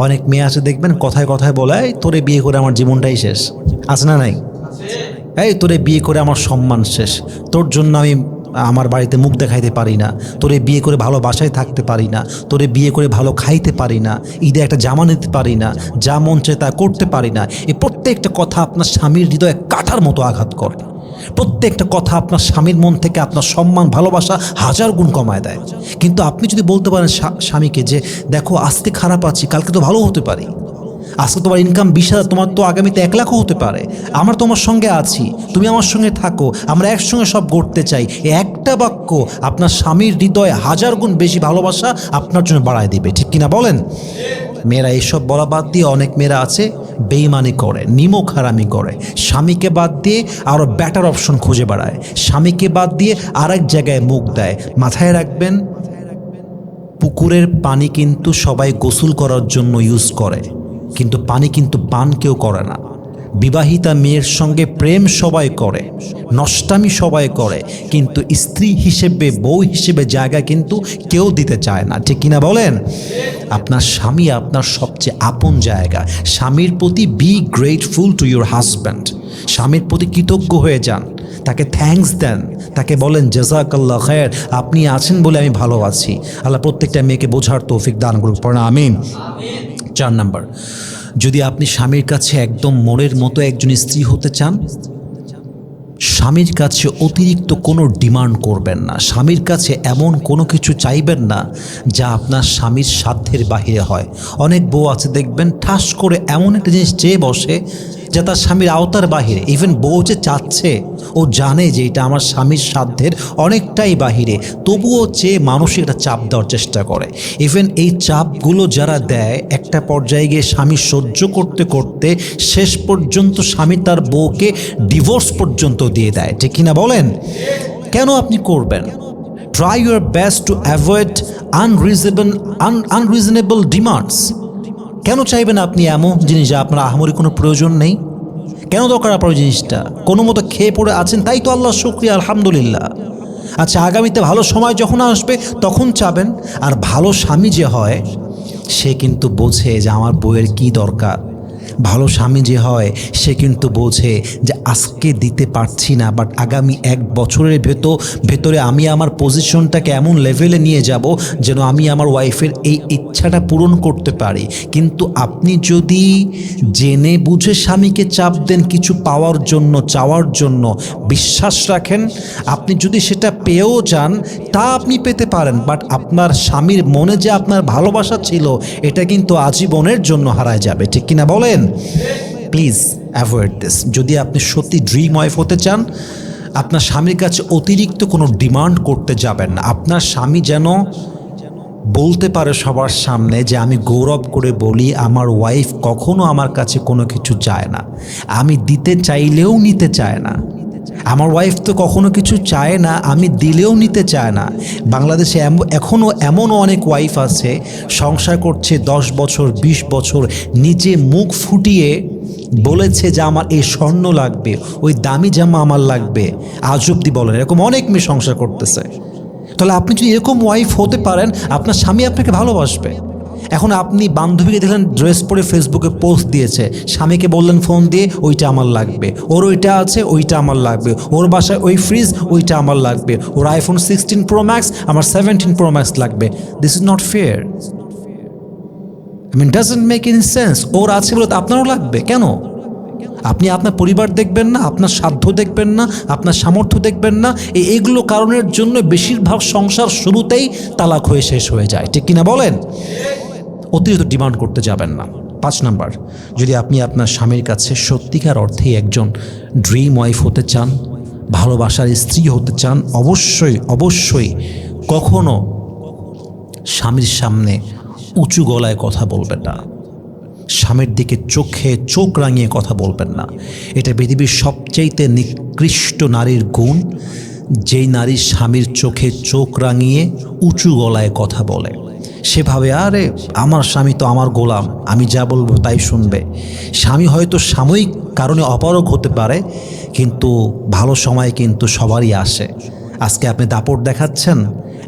A: অনেক মেয়ে আছে দেখবেন কথায় কথায় বলে, এই তোরে বিয়ে করে আমার জীবনটাই শেষ, আছে না নাই? এই তোরে বিয়ে করে আমার সম্মান শেষ, তোর জন্য আমি আমার বাড়িতে মুখ দেখাইতে পারি না, তোরে বিয়ে করে ভালো বাসায় থাকতে পারি না, তোরে বিয়ে করে ভালো খাইতে পারি না, ঈদে একটা জামা নিতে পারি না, যা মন চায় তা করতে পারি না। এই প্রত্যেকটা কথা আপনার স্বামীর হৃদয়ে কাঁটার মতো আঘাত করে। প্রত্যেকটা কথা আপনার স্বামীর মন থেকে আপনার সম্মান ভালোবাসা 1000 গুণ কমায় দেয়। কিন্তু আপনি যদি বলতে পারেন স্বামীকে যে দেখো আজকে খারাপ আছি, কালকে তো ভালো হতে পারি, আজকে তোমার ইনকাম 20,000, তোমার তো আগামীতে 1 লাখও হতে পারে, আমরা তোমার সঙ্গে আছি, তুমি আমার সঙ্গে থাকো, আমরা একসঙ্গে সব গড়তে চাই। এই একটা বাক্য আপনার স্বামীর হৃদয়ে 1000 গুণ বেশি ভালোবাসা আপনার জন্য বাড়ায় দিবে। ঠিক কিনা বলেন? মেয়েরা এইসব বলা বাদ দিয়ে অনেক মেয়েরা আছে বেইমানি করে, নিমক হারামি করে, স্বামীকে বাদ দিয়ে আরও বেটার অপশন খুঁজে বেড়ায়, স্বামীকে বাদ দিয়ে আরেক জায়গায় মুখ দেয়। মাথায় রাখবেন, পুকুরের পানি কিন্তু সবাই গোসল করার জন্য ইউজ করে, কিন্তু পানি কিন্তু পান কেউ করে না। বিবাহিতা মেয়ের সঙ্গে প্রেম সবাই করে, নষ্টামি সবাই করে, কিন্তু স্ত্রী হিসেবে, বউ হিসেবে জায়গা কিন্তু কেউ দিতে চায় না। ঠিক কিনা বলেন? আপনার স্বামী আপনার সবচেয়ে আপন জায়গা। স্বামীর প্রতি be grateful to your husband, স্বামীর প্রতি কৃতজ্ঞ হয়ে যান, তাকে থ্যাঙ্কস দেন, তাকে বলেন জাযাকাল্লাহ খায়ের, আপনি আছেন বলে আমি ভালো আছি। আল্লাহ প্রত্যেকটা মেয়েকে বোঝার তৌফিক দান করুক, পড়া আমিন। 4 নম্বর, যদি আপনি স্বামীর কাছে একদম মনের মতো একজন স্ত্রী হতে চান, স্বামীর কাছে অতিরিক্ত কোনো ডিমান্ড করবেন না, স্বামীর কাছে এমন কোনো কিছু চাইবেন না যা আপনার স্বামীর সাধ্যের বাহিরে হয়। অনেক বউ আছে দেখবেন ঠাস করে এমন একটা জিনিস চেয়ে বসে যা তার স্বামীর আওতার বাহিরে। ইভেন বউ যে চাচ্ছে, ও জানে যে এটা আমার স্বামীর সাধ্যের অনেকটাই বাহিরে, তবুও চেয়ে মানসিক একটা চাপ দেওয়ার চেষ্টা করে। ইভেন এই চাপগুলো যারা দেয়, একটা পর্যায়ে গিয়ে স্বামী সহ্য করতে করতে শেষ পর্যন্ত স্বামী তার বউকে ডিভোর্স পর্যন্ত দিয়ে দেয়। ঠিক কিনা বলেন? কেন আপনি করবেন? Try your best to avoid unreasonable demands. কেন চাইবেন আপনি এমন জিনিস যা আপনার আহামরি কোনো প্রয়োজন নেই? কেন দরকার আপনার জিনিসটা? কোনো মতো খেয়ে পড়ে আছেন, তাই তো আল্লাহ শুকরিয়া, আলহামদুলিল্লাহ। আচ্ছা, আগামীতে ভালো সময় যখন আসবে তখন চাবেন। আর ভালো স্বামী যে হয় সে কিন্তু বোঝে যে আমার বউয়ের কী দরকার। ভালো স্বামী যে হয় সে কিন্তু বোঝে যে আজকে দিতে পারছি না, বাট আগামী 1 বছরের ভেতরে আমি আমার পজিশনটাকে এমন লেভেলে নিয়ে যাব যেন আমি আমার ওয়াইফের এই ইচ্ছাটা পূরণ করতে পারি। কিন্তু আপনি যদি জেনে বুঝে স্বামীকে চাপ দেন কিছু পাওয়ার জন্য, চাওয়ার জন্য, বিশ্বাস রাখেন আপনি যদি সেটা পেয়েও যান তা আপনি পেতে পারেন, বাট আপনার স্বামীর মনে যে আপনার ভালোবাসা ছিল এটা কিন্তু আজীবনের জন্য হারায় যাবে। ঠিক কিনা বলেন? Please avoid this. যদি আপনি সত্যি ড্রিম ওয়াইফ হতে চান, আপনার স্বামীর কাছে অতিরিক্ত কোনো ডিমান্ড করতে যাবেন না। আপনার স্বামী যেন বলতে পারে সবার সামনে যে আমি গৌরব করে বলি আমার ওয়াইফ কখনো আমার কাছে কোনো কিছু চায় না, আমি দিতে চাইলেও নিতে চায় না। আমার ওয়াইফ তো কখনো কিছু চায় না, আমি দিলেও নিতে চায় না। বাংলাদেশে এখনও এমনও অনেক ওয়াইফ আছে সংসার করছে 10 বছর 20 বছর, নিজে মুখ ফুটিয়ে বলেছে যে আমার এই স্বর্ণ লাগবে, ওই দামি জামা আমার লাগবে, আজ অব্দি বলেন। এরকম অনেক মেয়ে সংসার করতেছে। তাহলে আপনি যদি এরকম ওয়াইফ হতে পারেন, আপনার স্বামী আপনাকে ভালোবাসবে। এখন আপনি বান্ধবীকে দেখলেন ড্রেস পরে ফেসবুকে পোস্ট দিয়েছে, স্বামীকে বললেন ফোন দিয়ে ওইটা আমার লাগবে, ওর ওইটা আছে ওইটা আমার লাগবে, ওর বাসায় ওই ফ্রিজ ওইটা আমার লাগবে, ওর আইফোন 16 প্রো ম্যাক্স আমার 17 প্রো ম্যাক্স লাগবে। This is not fair. Doesn't make any sense. ওর আছে বলে তো আপনারও লাগবে কেন? আপনি আপনার পরিবার দেখবেন না, আপনার সাধ্য দেখবেন না, আপনার সামর্থ্য দেখবেন না। এইগুলো কারণের জন্য বেশিরভাগ সংসার শুরুতেই তালাক হয়ে শেষ হয়ে যায়, ঠিক কিনা বলেন? অতিরিক্ত ডিমান্ড করতে যাবেন না। 5 নাম্বার, যদি আপনি আপনার স্বামীর কাছে সত্যিকার অর্থেই একজন ড্রিম ওয়াইফ হতে চান, ভালোবাসার স্ত্রী হতে চান, অবশ্যই অবশ্যই কখনো স্বামীর সামনে উঁচু গলায় কথা বলবেন না, স্বামীর দিকে চোখে চোখ রাঙিয়ে কথা বলবেন না। এটা পৃথিবীর সবচেয়ে নিকৃষ্ট নারীর গুণ, যেই নারী স্বামীর চোখে চোখ রাঙিয়ে উঁচু গলায় কথা বলে। সেভাবে আরে আমার স্বামী তো আমার গোলাম, আমি যা বলবো তাই শুনবে। স্বামী হয়তো সাময়িক কারণে অপারগ হতে পারে, কিন্তু ভালো সময় কিন্তু সবারই আসে। আজকে আপনি দাপট দেখাচ্ছেন,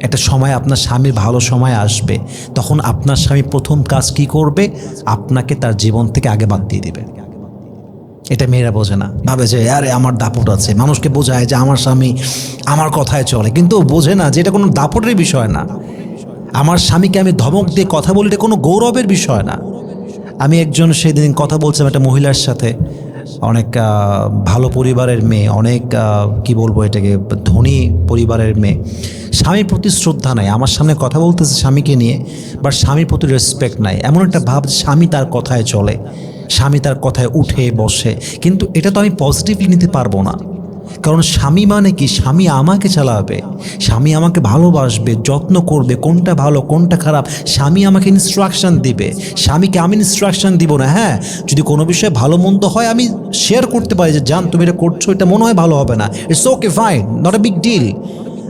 A: একটা সময় আপনার স্বামীর ভালো সময় আসবে, তখন আপনার স্বামী প্রথম কাজ কি করবে? আপনাকে তার জীবন থেকে আগে বাদ দিয়ে দিবে। এটা মেয়েরা বোঝে না, ভাবে যে আরে আমার দাপট আছে, মানুষকে বোঝায় যে আমার স্বামী আমার কথায় চলে, কিন্তু বোঝে না যে এটা কোনো দাপটের বিষয় না। আমার স্বামীকে আমি ধমক দিয়ে কথা বলি, এটা কোনো গৌরবের বিষয় না। আমি একজন সেদিন কথা বলছিলাম একটা মহিলার সাথে, অনেক ভালো পরিবারের মেয়ে, অনেক কি বলবো এটাকে, ধনী পরিবারের মেয়ে। স্বামীর প্রতি শ্রদ্ধা নাই, আমার সামনে কথা বলতেছে স্বামীকে নিয়ে, বাট স্বামীর প্রতি রেসপেক্ট নাই। এমন একটা ভাব স্বামী তার কথায় চলে, স্বামী তার কথায় উঠে বসে। কিন্তু এটা তো আমি পজিটিভলি নিতে পারবো না, কারণ স্বামী মানে কি? স্বামী আমাকে চালাবে, স্বামী আমাকে ভালোবাসবে, যত্ন করবে, কোনটা ভালো কোনটা খারাপ স্বামী আমাকে ইনস্ট্রাকশন দিবে। স্বামীকে আমি ইনস্ট্রাকশন দিব না। হ্যাঁ, যদি কোনো বিষয়ে ভালো মন্দ হয় আমি শেয়ার করতে পারি যে জান তুমি এটা করছো, এটা মনে হয় ভালো হবে না, it's okay fine, not a big deal.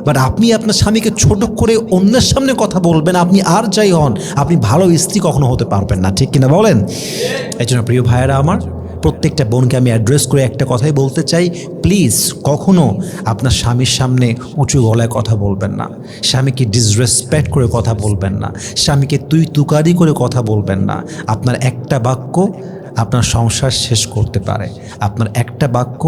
A: But আপনি আপনার স্বামীকে ছোট করে অন্যের সামনে কথা বলবেন, আপনি আর যাই হন, আপনি ভালো স্ত্রী কখনো হতে পারবেন না, ঠিক কিনা বলেন? এই জন্য প্রিয় ভাইয়েরা আমার, প্রত্যেকটা বোনকে আমি অ্যাড্রেস করে একটা কথাই বলতে চাই, প্লিজ কখনো আপনার স্বামীর সামনে উঁচু গলায় কথা বলবেন না, স্বামীকে ডিসরেসপেক্ট করে কথা বলবেন না, স্বামীকে তুই তুকারি করে কথা বলবেন না। আপনার একটা বাক্য আপনার সংসার শেষ করতে পারে, আপনার একটা বাক্য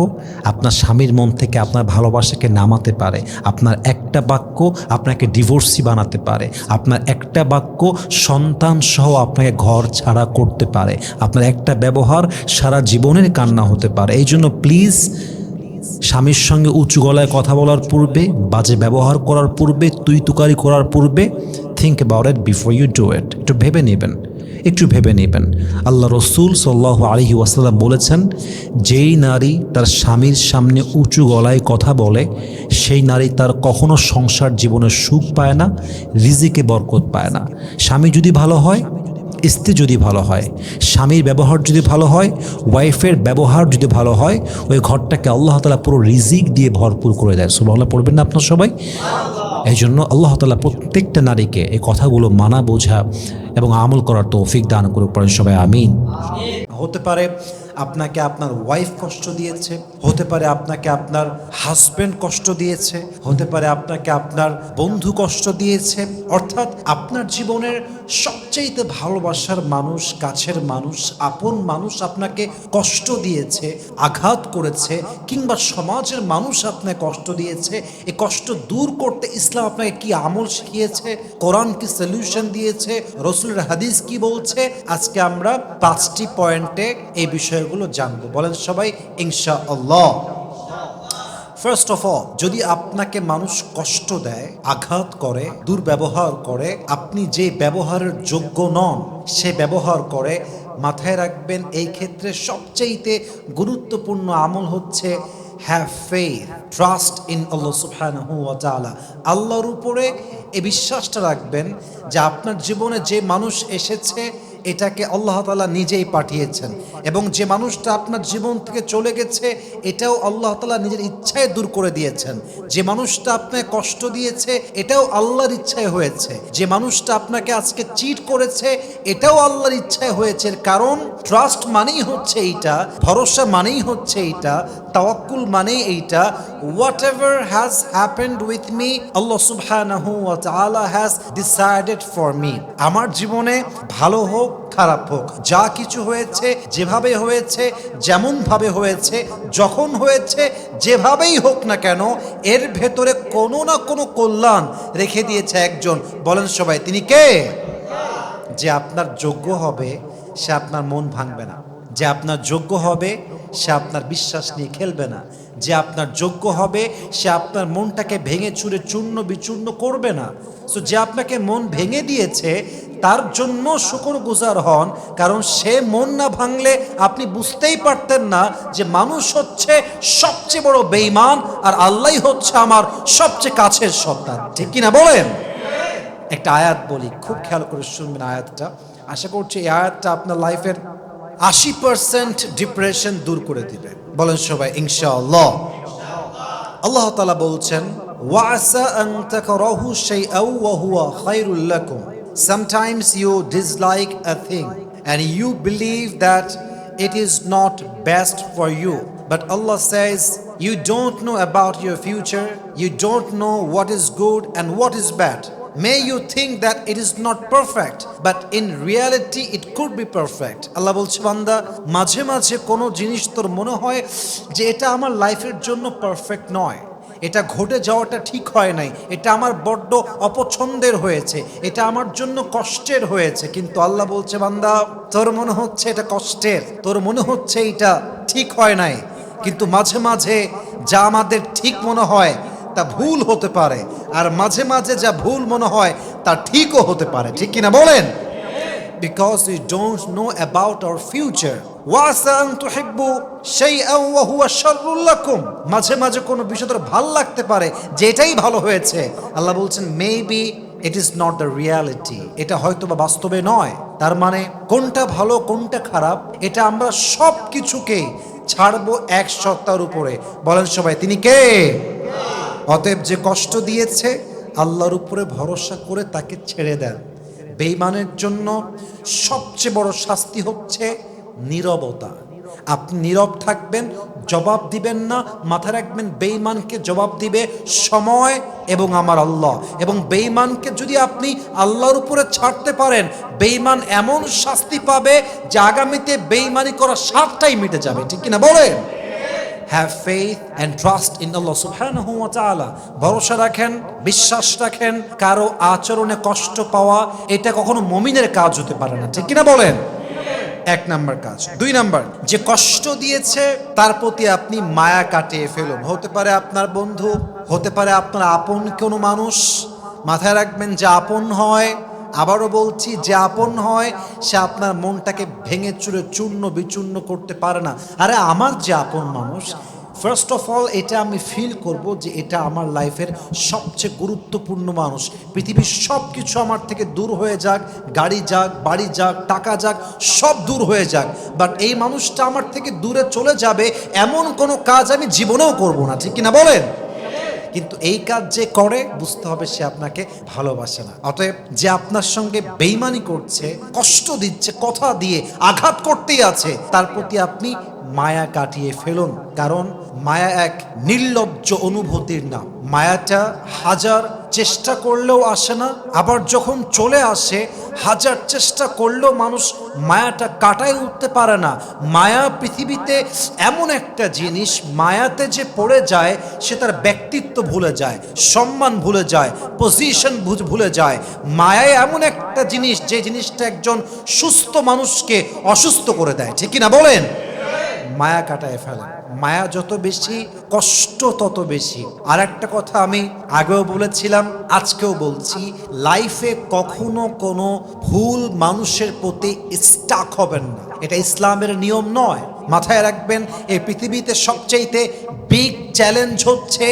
A: আপনার স্বামীর মন থেকে আপনার ভালোবাসাকে নামাতে পারে, আপনার একটা বাক্য আপনাকে ডিভোর্সি বানাতে পারে, আপনার একটা বাক্য সন্তান সহ আপনাকে ঘর ছাড়া করতে পারে, আপনার একটা ব্যবহার সারা জীবনের কান্না হতে পারে। এই জন্য প্লিজ স্বামীর সঙ্গে উঁচু গলায় কথা বলার পূর্বে, বাজে ব্যবহার করার পূর্বে, তুই তুকারি করার পূর্বে think about it before you do it. একটু ভেবে নেবেন, একটু ভেবে নেবেন। আল্লাহ রসুল সাল্লাল্লাহু আলাইহি ওয়াসাল্লাম বলেছেন, যেই নারী তার স্বামীর সামনে উঁচু গলায় কথা বলে, সেই নারী তার কখনো সংসার জীবনে সুখ পায় না, রিজিকে বরকত পায় না। স্বামী যদি ভালো হয়, স্ত্রী যদি ভালো হয়, স্বামীর ব্যবহার যদি ভালো হয়, ওয়াইফের ব্যবহার যদি ভালো হয়, ওই ঘরটাকে আল্লাহ তাআলা পুরো রিজিক দিয়ে ভরপুর করে দেয়। সুবহানাল্লাহ পড়বেন না আপনার সবাই? এই জন্য আল্লাহ তাআলা প্রত্যেকটা নারীকে এই কথাগুলো মানা, বোঝা এবং আমল করার তৌফিক দান করুক, পড়েন সবাই আমিন। হতে পারে আপনাকে আপনার ওয়াইফ কষ্ট দিয়েছে, হতে পারে আপনাকে আপনার হাজব্যান্ড কষ্ট দিয়েছে, হতে পারে আপনাকে আপনার বন্ধু কষ্ট দিয়েছে, অর্থাৎ আপনার জীবনের সবচেয়ে ভালোবাসার মানুষ, কাছের মানুষ, আপন মানুষ আপনাকে কষ্ট দিয়েছে, আঘাত করেছে, কিংবা সমাজের মানুষ আপনাকে কষ্ট দিয়েছে। এই কষ্ট দূর করতে ইসলাম আপনাকে কি আমল শিখিয়েছে, কোরআন কি সলিউশন দিয়েছে, রাসূলের হাদিস কি বলছে, আজকে আমরা 5টি পয়েন্টে এই বিষয়গুলো জানবো। বলেন সবাই ইনশাআল্লাহ। ফার্স্ট অফ অল, যদি আপনাকে মানুষ কষ্ট দেয়, আঘাত করে, দুর্ব্যবহার করে, আপনি যে ব্যবহারের যোগ্য নন সে ব্যবহার করে, মাথায় রাখবেন এই ক্ষেত্রে সবচেয়ে গুরুত্বপূর্ণ আমল হচ্ছে হ্যাভ ফেথ, ট্রাস্ট ইন আল্লাহ সুবহানাহু ওয়া তাআলা। আল্লাহর উপরে এই বিশ্বাসটা রাখবেন যে আপনার জীবনে যে মানুষ এসেছে এটাকে আল্লাহ তাআলা নিজেই পাঠিয়েছেন, এবং যে মানুষটা আপনার জীবন থেকে চলে গেছে এটাও আল্লাহ তাআলা নিজের ইচ্ছায় দূর করে দিয়েছেন। যে মানুষটা আপনাকে কষ্ট দিয়েছে এটাও আল্লাহর ইচ্ছায় হয়েছে। যে মানুষটা আপনাকে আজকে চিট করেছে এটাও আল্লাহর ইচ্ছায় হয়েছে। কারণ ট্রাস্ট মানেই হচ্ছে এইটা, ভরসা মানেই হচ্ছে এইটা, তাওয়াক্কুল মানেই এইটা। Whatever has happened with me, আল্লাহ সুবহানাহু ওয়া তাআলা হ্যাজ ডিসাইডেড ফর মি। আমার জীবনে ভালো হোক খারাপ হোক, যা কিছু হয়েছে, যেভাবে হয়েছে, যেমন ভাবে হয়েছে, যখন হয়েছে, যেভাবেই হোক না কেন, এর ভেতরে কোনো না কোনো কল্যাণ রেখে দিয়েছে একজন। বলেন সবাই, তিনি কে? যে আপনার যোগ্য হবে সে আপনার মন ভাঙবে না। যে আপনার যোগ্য হবে সে আপনার বিশ্বাস নিয়ে খেলবে না। যে আপনার যোগ্য হবে সে আপনার মনটাকে ভেঙে চুরে চূর্ণ বিচূর্ণ করবে না। সো যে আপনাকে মন ভেঙে দিয়েছে তার জন্য শুকরগুজার হন, কারণ সে মন না ভাঙলে আপনি বুঝতেই পারতেন না যে মানুষ হচ্ছে সবচেয়ে বড় বেঈমান আর আল্লাহই হচ্ছে আমার সবচেয়ে কাছের সন্তান। ঠিক কিনা বলেন? একটা আয়াত বলি, খুব খেয়াল করে শুনবেন আয়াতটা। আশা করছি এই আয়াতটা আপনার লাইফের 80% ডিপ্রেশন দূর করে দিবে। বলেন সবাই ইনশাআল্লাহ। আল্লাহ তাআলা বলছেন, ওয়াসা আন তাকরাহু শাইআন ওয়া হুয়া খায়রুল লাকুম। Sometimes you dislike a thing and you believe that it is not best for you. But Allah says, you don't know about your future, you don't know what is good and what is bad. May you think that it is not perfect, but in reality it could be perfect. আল্লাহ বলছে, বান্দা, মাঝে মাঝে কোনো জিনিস তোর মনে হয় যে এটা আমার লাইফের জন্য পারফেক্ট নয়, এটা ঘটে যাওয়াটা ঠিক হয় নাই, এটা আমার বড্ড অপছন্দের হয়েছে, এটা আমার জন্য কষ্টের হয়েছে। কিন্তু আল্লাহ বলছে, বান্দা, তোর মনে হচ্ছে এটা কষ্টের, তোর মনে হচ্ছে এটা ঠিক হয় নাই, কিন্তু মাঝে মাঝে যা আমাদের ঠিক মনে হয় তা ভুল হতে পারে, আর মাঝে মাঝে যা ভুল মনে হয় তা ঠিকও হতে পারে। ঠিক কিনা বলেন? Because we don't know about our future. ওয়াসা আন তুহিব্বু শাইআন ওয়া হুয়া শাররুল লাকুম। মাঝে মাঝে কোনো বিষয় তোর ভালো লাগতে পারে যে এটাই ভালো হয়েছে। আল্লাহ বলছেন, maybe it is not the reality, এটা হয়তো বা বাস্তবে নয়। তার মানে কোনটা ভালো কোনটা খারাপ এটা আমরা সব কিছুকে ছাড়বো এক সত্তার উপরে। বলেন সবাই, তিনি কে? অতএব যে কষ্ট দিয়েছে আল্লাহর উপরে ভরসা করে তাকে ছেড়ে দেন। বেঈমানের জন্য সবচেয়ে বড় শাস্তি হচ্ছে নীরবতা। আপনি নীরব থাকবেন, জবাব দিবেন না। মাথায় রাখবেন, বেঈমানকে জবাব দিবে সময় এবং আমার আল্লাহ। এবং বেঈমানকে যদি আপনি আল্লাহর উপরে ছাড়তে পারেন, বেঈমান এমন শাস্তি পাবে যে আগামীতে বেঈমানি করার স্বাদটাই মিটে যাবে। ঠিক কিনা বলেন? Have faith and trust in Allah subhanahu wa ta'ala. ভরসা রাখেন, বিশ্বাস রাখেন। কারো আচরণে কষ্ট পাওয়া এটা কখনো মুমিনের কাজ হতে পারে না। ঠিক কিনা বলেন? এক নাম্বার কাজ। দুই নাম্বার, যে কষ্ট দিয়েছে তার প্রতি আপনি মায়া কাটিয়ে ফেলুন। হতে পারে আপনার বন্ধু, হতে পারে আপনার আপন কোনো মানুষ। মাথায় রাখবেন, যে আপন হয়, আবারও বলছি, যে আপন হয় সে আপনার মনটাকে ভেঙে চুরে চূর্ণ বিচূর্ণ করতে পারে না। আরে আমার যে আপন মানুষ, ফার্স্ট অফ অল এটা আমি ফিল করব যে এটা আমার লাইফের সবচেয়ে গুরুত্বপূর্ণ মানুষ। পৃথিবীর সব কিছু আমার থেকে দূর হয়ে যাক, গাড়ি যাক, বাড়ি যাক, টাকা যাক, সব দূর হয়ে যাক, বাট এই মানুষটা আমার থেকে দূরে চলে যাবে এমন কোনো কাজ আমি জীবনেও করব না। ঠিক কিনা বলেন? কিন্তু এই কাজ যে করে বুঝতে হবে সে আপনাকে ভালোবাসে না। অতএব যে আপনার সঙ্গে বেঈমানি করছে, কষ্ট দিচ্ছে, কথা দিয়ে আঘাত করতেই আছে, তার প্রতি আপনি মায়া কাটিয়ে ফেলুন। কারণ মায়া এক নির্লজ্জ অনুভূতির নাম। মায়াটা হাজার চেষ্টা করলেও আসে না, আবার যখন চলে আসে হাজার চেষ্টা করলেও মানুষ মায়াটা কাটায় উঠতে পারে না। মায়া পৃথিবীতে এমন একটা জিনিস, মায়াতে যে পড়ে যায় সে তার ব্যক্তিত্ব ভুলে যায়, সম্মান ভুলে যায়, পজিশন ভুলে যায়। মায়ায় এমন একটা জিনিস যে জিনিসটা একজন সুস্থ মানুষকে অসুস্থ করে দেয়। ঠিক কিনা বলেন? মায়া কাটায় ফেলেন। মায়া যত বেশি, কষ্ট তত বেশি। আর একটা কথা আমি আগেও বলেছিলাম, আজকেও বলছি, লাইফে কখনো কোনো ভুল মানুষের প্রতি স্টাক হবেন না। এটা ইসলামের নিয়ম নয়। মাথায় রাখবেন, এই পৃথিবীতে সবচাইতে বিগ চ্যালেঞ্জ হচ্ছে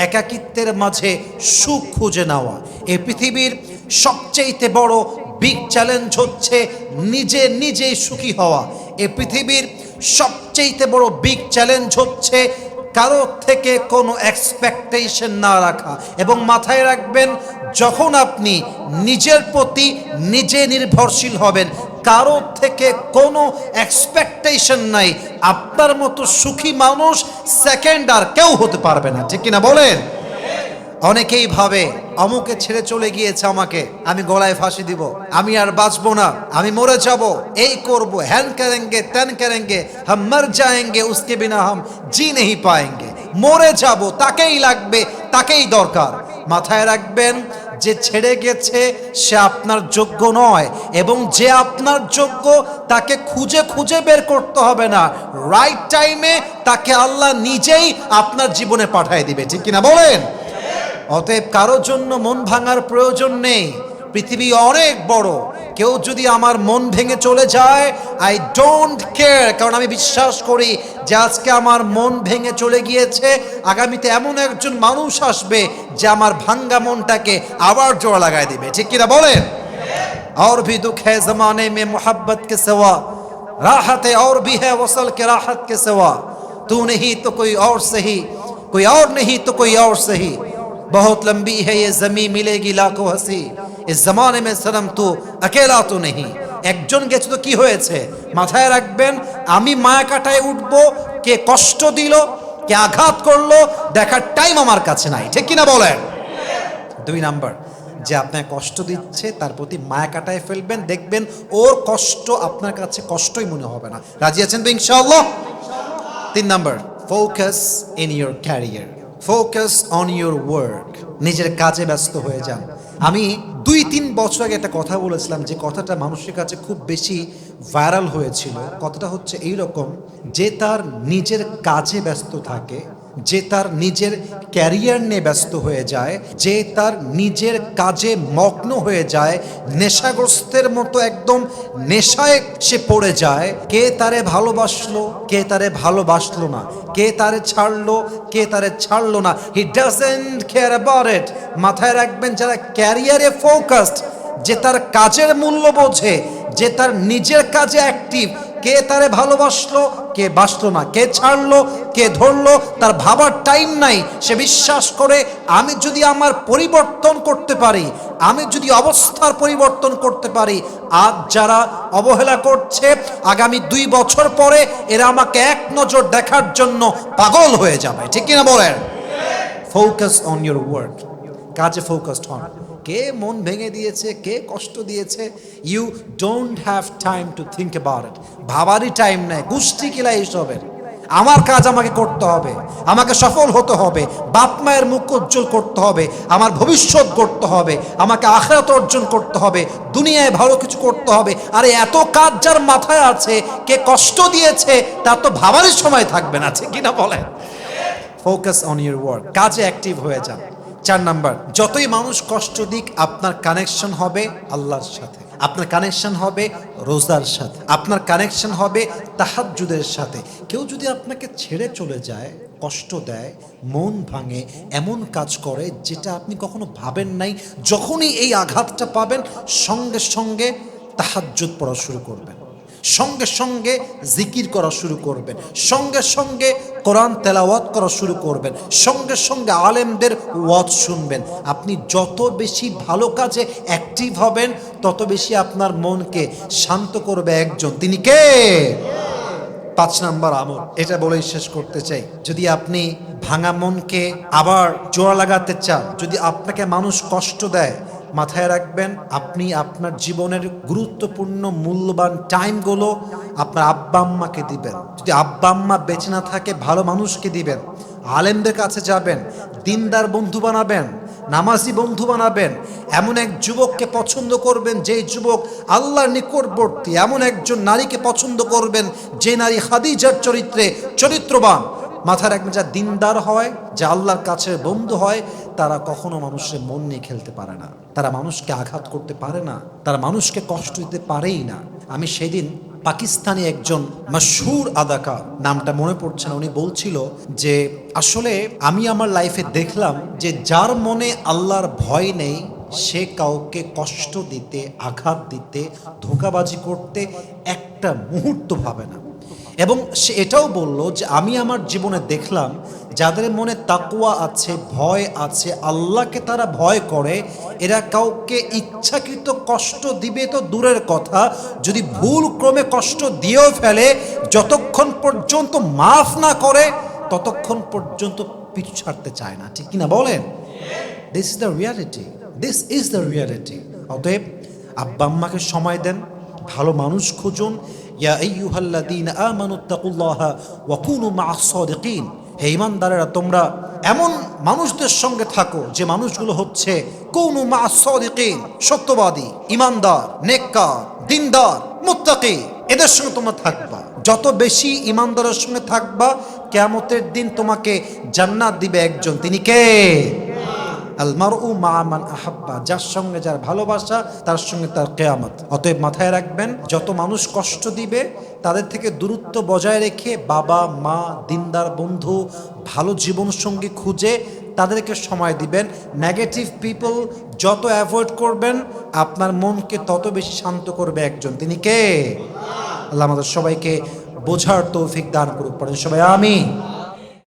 A: একাকিত্বের মাঝে সুখ খুঁজে নেওয়া। এই পৃথিবীর সবচাইতে বড় বিগ চ্যালেঞ্জ হচ্ছে নিজে নিজেই সুখী হওয়া। এই পৃথিবীর সবচাইতে বড় বিগ চ্যালেঞ্জ হচ্ছে কারো থেকে কোনো এক্সপেকটেশন না রাখা। এবং মাথায় রাখবেন, যখন আপনি নিজের প্রতি নিজে নির্ভরশীল হবেন, কারো থেকে কোনো এক্সপেকটেশন নাই, আপনার মতো সুখী মানুষ সেকেন্ড আর কেউ হতে পারবে না। ঠিক কিনা বলেন? অনেকেই ভাবে অমুকে ছেড়ে চলে গিয়েছে আমাকে, আমি গলায় ফাঁসি দিব, আমি আর বাঁচবো না, আমি মরে যাব, এই করব, হ্যান করেঙ্গে ত্যান করেঙ্গে, হাম মর যায়েঙ্গে উসকে বিনা হাম জি নেহি পায়েঙ্গে। মরে যাব, তাকেই লাগবে, তাকেই দরকার। মাথায় রাখবেন, যে ছেড়ে গেছে সে আপনার যোগ্য নয়, এবং যে আপনার যোগ্য তাকে খুঁজে খুঁজে বের করতে হবে না, রাইট টাইমে তাকে আল্লাহ নিজেই আপনার জীবনে পাঠিয়ে দিবে। ঠিক কিনা বলেন? অতএব কারোর জন্য মন ভাঙার প্রয়োজন নেই। পৃথিবী অনেক বড়, কেউ যদি আমার মন ভেঙে চলে যায়, আই ডোন্ট কেয়ার, কারণ আমি বিশ্বাস করি যে আজকে আমার মন ভেঙে চলে গিয়েছে, আগামীতে এমন একজন মানুষ আসবে যে আমার ভাঙ্গা মনটাকে আবার জোড়া লাগাই দিবে। ঠিক কিনা বলেন? और भी दुख है जमाने में मोहब्बत के सिवा, राहत और भी है वसल के राहत के सिवा, तू नहीं तो कोई और सही, कोई और नहीं तो कोई और सही, बहुत लंबी है ये जमी मिलेगी लाखों हंसी, इस जमाने में सनम तू अकेला तो नहीं। একজন গেছে তো কি হয়েছে? মাথায় রাখবেন, আমি মায়া কাটায় উঠবো, কে কষ্ট দিল, কে আঘাত করলো, দেখার টাইম আমার কাছে নাই। ঠিক কিনা বলেন? 2 নাম্বার, যে আপনার কষ্ট দিচ্ছে তার প্রতি মায়া কাটায় ফেলবেন, দেখবেন ওর কষ্ট আপনার কাছে কষ্টই মনে হবে না। রাজি আছেন তো ইনশাআল্লাহ? 3 number, focus in your career, focus on your work. নিজের কাজে ব্যস্ত হয়ে যান। আমি 2-3 বছর আগে একটা কথা বলেছিলাম, যে কথাটা মানুষের কাছে খুব বেশি ভাইরাল হয়েছিল। কথাটা হচ্ছে এইরকম, যে তার নিজের কাজে ব্যস্ত থাকে, যে তার নিজের ক্যারিয়ার নিয়ে ব্যস্ত হয়ে যায়, যে তার নিজের কাজে মগ্ন হয়ে যায়, নেশাগ্রস্তের মতো একদম নেশায় সে পড়ে যায়, কে তারে ভালোবাসলো, কে তারে ভালোবাসলো না, কে তারে ছাড়লো, কে তারে ছাড়লো না, he doesn't care about it. মাথায় রাখবেন, যারা ক্যারিয়ারে ফোকাসড, যে তার কাজের মূল্য বোঝে, যে তার নিজের কাজে অ্যাক্টিভ, কে তারে ভালোবাসলো, কে বাসলো না, কে ছাড়লো, কে ধরলো, তার ভাবার টাইম নাই। সে বিশ্বাস করে, আমি যদি আমার পরিবর্তন করতে পারি, আমি যদি অবস্থার পরিবর্তন করতে পারি, আজ যারা অবহেলা করছে, আগামী 2 বছর পরে এরা আমাকে এক নজর দেখার জন্য পাগল হয়ে যাবে। ঠিক কিনা বলেন? ফোকাস অন ইউর ওয়ার্ক, কাজে ফোকাসড হন। কে মন ভেঙে দিয়েছে, কে কষ্ট দিয়েছে, you don't have time to think about it. ভাবারই টাইম নেই, গোষ্ঠী কিলা এইসবের। আমার কাজ আমাকে করতে হবে, আমাকে সফল হতে হবে, বাপ মায়ের মুখ উজ্জ্বল করতে হবে, আমার ভবিষ্যৎ গড়তে হবে, আমাকে আখিরাত অর্জন করতে হবে, দুনিয়ায় ভালো কিছু করতে হবে। আরে এত কাজ যার মাথায় আছে, কে কষ্ট দিয়েছে তার তো ভাবারই সময় থাকবে না। ঠিক কিনা বলেন? ফোকাস অন ইউর ওয়ার্ক, কাজে অ্যাক্টিভ হয়ে যান। 4 নাম্বার, যতই মানুষ কষ্ট দিক, আপনার কানেকশন হবে আল্লাহর সাথে, আপনার কানেকশন হবে রোজার সাথে, আপনার কানেকশন হবে তাহাজ্জুদের সাথে। কেউ যদি আপনাকে ছেড়ে চলে যায়, কষ্ট দেয়, মন ভাঙে, এমন কাজ করে যেটা আপনি কখনো ভাবেন নাই, যখনই এই আঘাতটা পাবেন, সঙ্গে সঙ্গে তাহাজ্জুদ পড়া শুরু করবেন, সঙ্গে সঙ্গে জিকির করা শুরু করবেন, সঙ্গে সঙ্গে কোরআন তেলাওয়াত করা শুরু করবেন, সঙ্গে সঙ্গে আলেমদের ওয়াজ শুনবেন। আপনি যত বেশি ভালো কাজে অ্যাক্টিভ হবেন, তত বেশি আপনার মনকে শান্ত করবে একজন, তিনি কে? 5 নাম্বার আমল, এটা বলেই শেষ করতে চাই। যদি আপনি ভাঙা মনকে আবার জোড়া লাগাতে চান, যদি আপনাকে মানুষ কষ্ট দেয়, মাথায় রাখবেন, আপনি আপনার জীবনের গুরুত্বপূর্ণ মূল্যবান টাইমগুলো আপনার আব্বা আম্মাকে দিবেন। যদি আব্বা আম্মা বেঁচে না থাকে, ভালো মানুষকে দিবেন, আলেমদের কাছে যাবেন, দিনদার বন্ধু বানাবেন, নামাজি বন্ধু বানাবেন। এমন এক যুবককে পছন্দ করবেন যেই যুবক আল্লাহর নিকটবর্তী, এমন একজন নারীকে পছন্দ করবেন যে নারী খাদিজার চরিত্রে চরিত্রবান। মাথায় রাখবেন, যা দিনদার হয়, যা আল্লাহর কাছে বন্ধু হয়, তারা কখনো মানুষের মন নিয়ে খেলতে পারে না, তারা মানুষকে আঘাত করতে পারে না, তারা মানুষকে কষ্ট দিতে পারেই না। আমি সেদিন পাকিস্তানি একজন মশহুর আদাকার, নামটা মনে পড়ছে না, উনি বলছিল যে আসলে আমি আমার লাইফে দেখলাম যে যার মনে আল্লাহর ভয় নেই সে কাউকে কষ্ট দিতে, আঘাত দিতে, ধোঁকাবাজি করতে একটা মুহূর্ত ভাবে না। এবং সে এটাও বলল যে আমি আমার জীবনে দেখলাম যাদের মনে তাকওয়া আছে, ভয় আছে, আল্লাহকে তারা ভয় করে, এরা কাউকে ইচ্ছাকৃত কষ্ট দিবে তো দূরের কথা, যদি ভুল ক্রমে কষ্ট দিয়েও ফেলে, যতক্ষণ পর্যন্ত মাফ না করে ততক্ষণ পর্যন্ত পিছু ছাড়তে চায় না। ঠিক কিনা বলেন? This is the reality, this is the reality. অতএব আব্বা আম্মাকে সময় দেন, ভালো মানুষ খুঁজুন। ইয়া আইয়ুহাল্লাযীনা আমানুত্তাকুল্লাহা ওয়া কুনু মা'আস সাদিকিন। হে ঈমানদারেরা, তোমরা এমন মানুষদের সঙ্গে থাকো যে মানুষগুলো হচ্ছে কুনু মা'আস সাদিকিন, সত্যবাদী, ঈমানদার, নেককার, দিনদার, মুত্তাকি। এদের সঙ্গে তোমরা থাকবা। যত বেশি ঈমানদারের সঙ্গে থাকবা, কিয়ামতের দিন তোমাকে জান্নাত দিবে একজন, তিনি কে? আল মারউ মা মান আহাব্বা, যার সঙ্গে যার ভালোবাসা তার সঙ্গে তার কিয়ামত। অতএব মাথায় রাখবেন, যত মানুষ কষ্ট দিবে তাদের থেকে দূরত্ব বজায় রেখে বাবা মা, দিনদার বন্ধু, ভালো জীবনসঙ্গী খুঁজে তাদেরকে সময় দিবেন। নেগেটিভ পিপল যত অ্যাভয়েড করবেন আপনার মনকে তত বেশি শান্ত করবে একজন, তিনি কে? আল্লাহ আমাদের সবাইকে বোঝার তৌফিক দান করুক। পড়েন সবাই আমিন।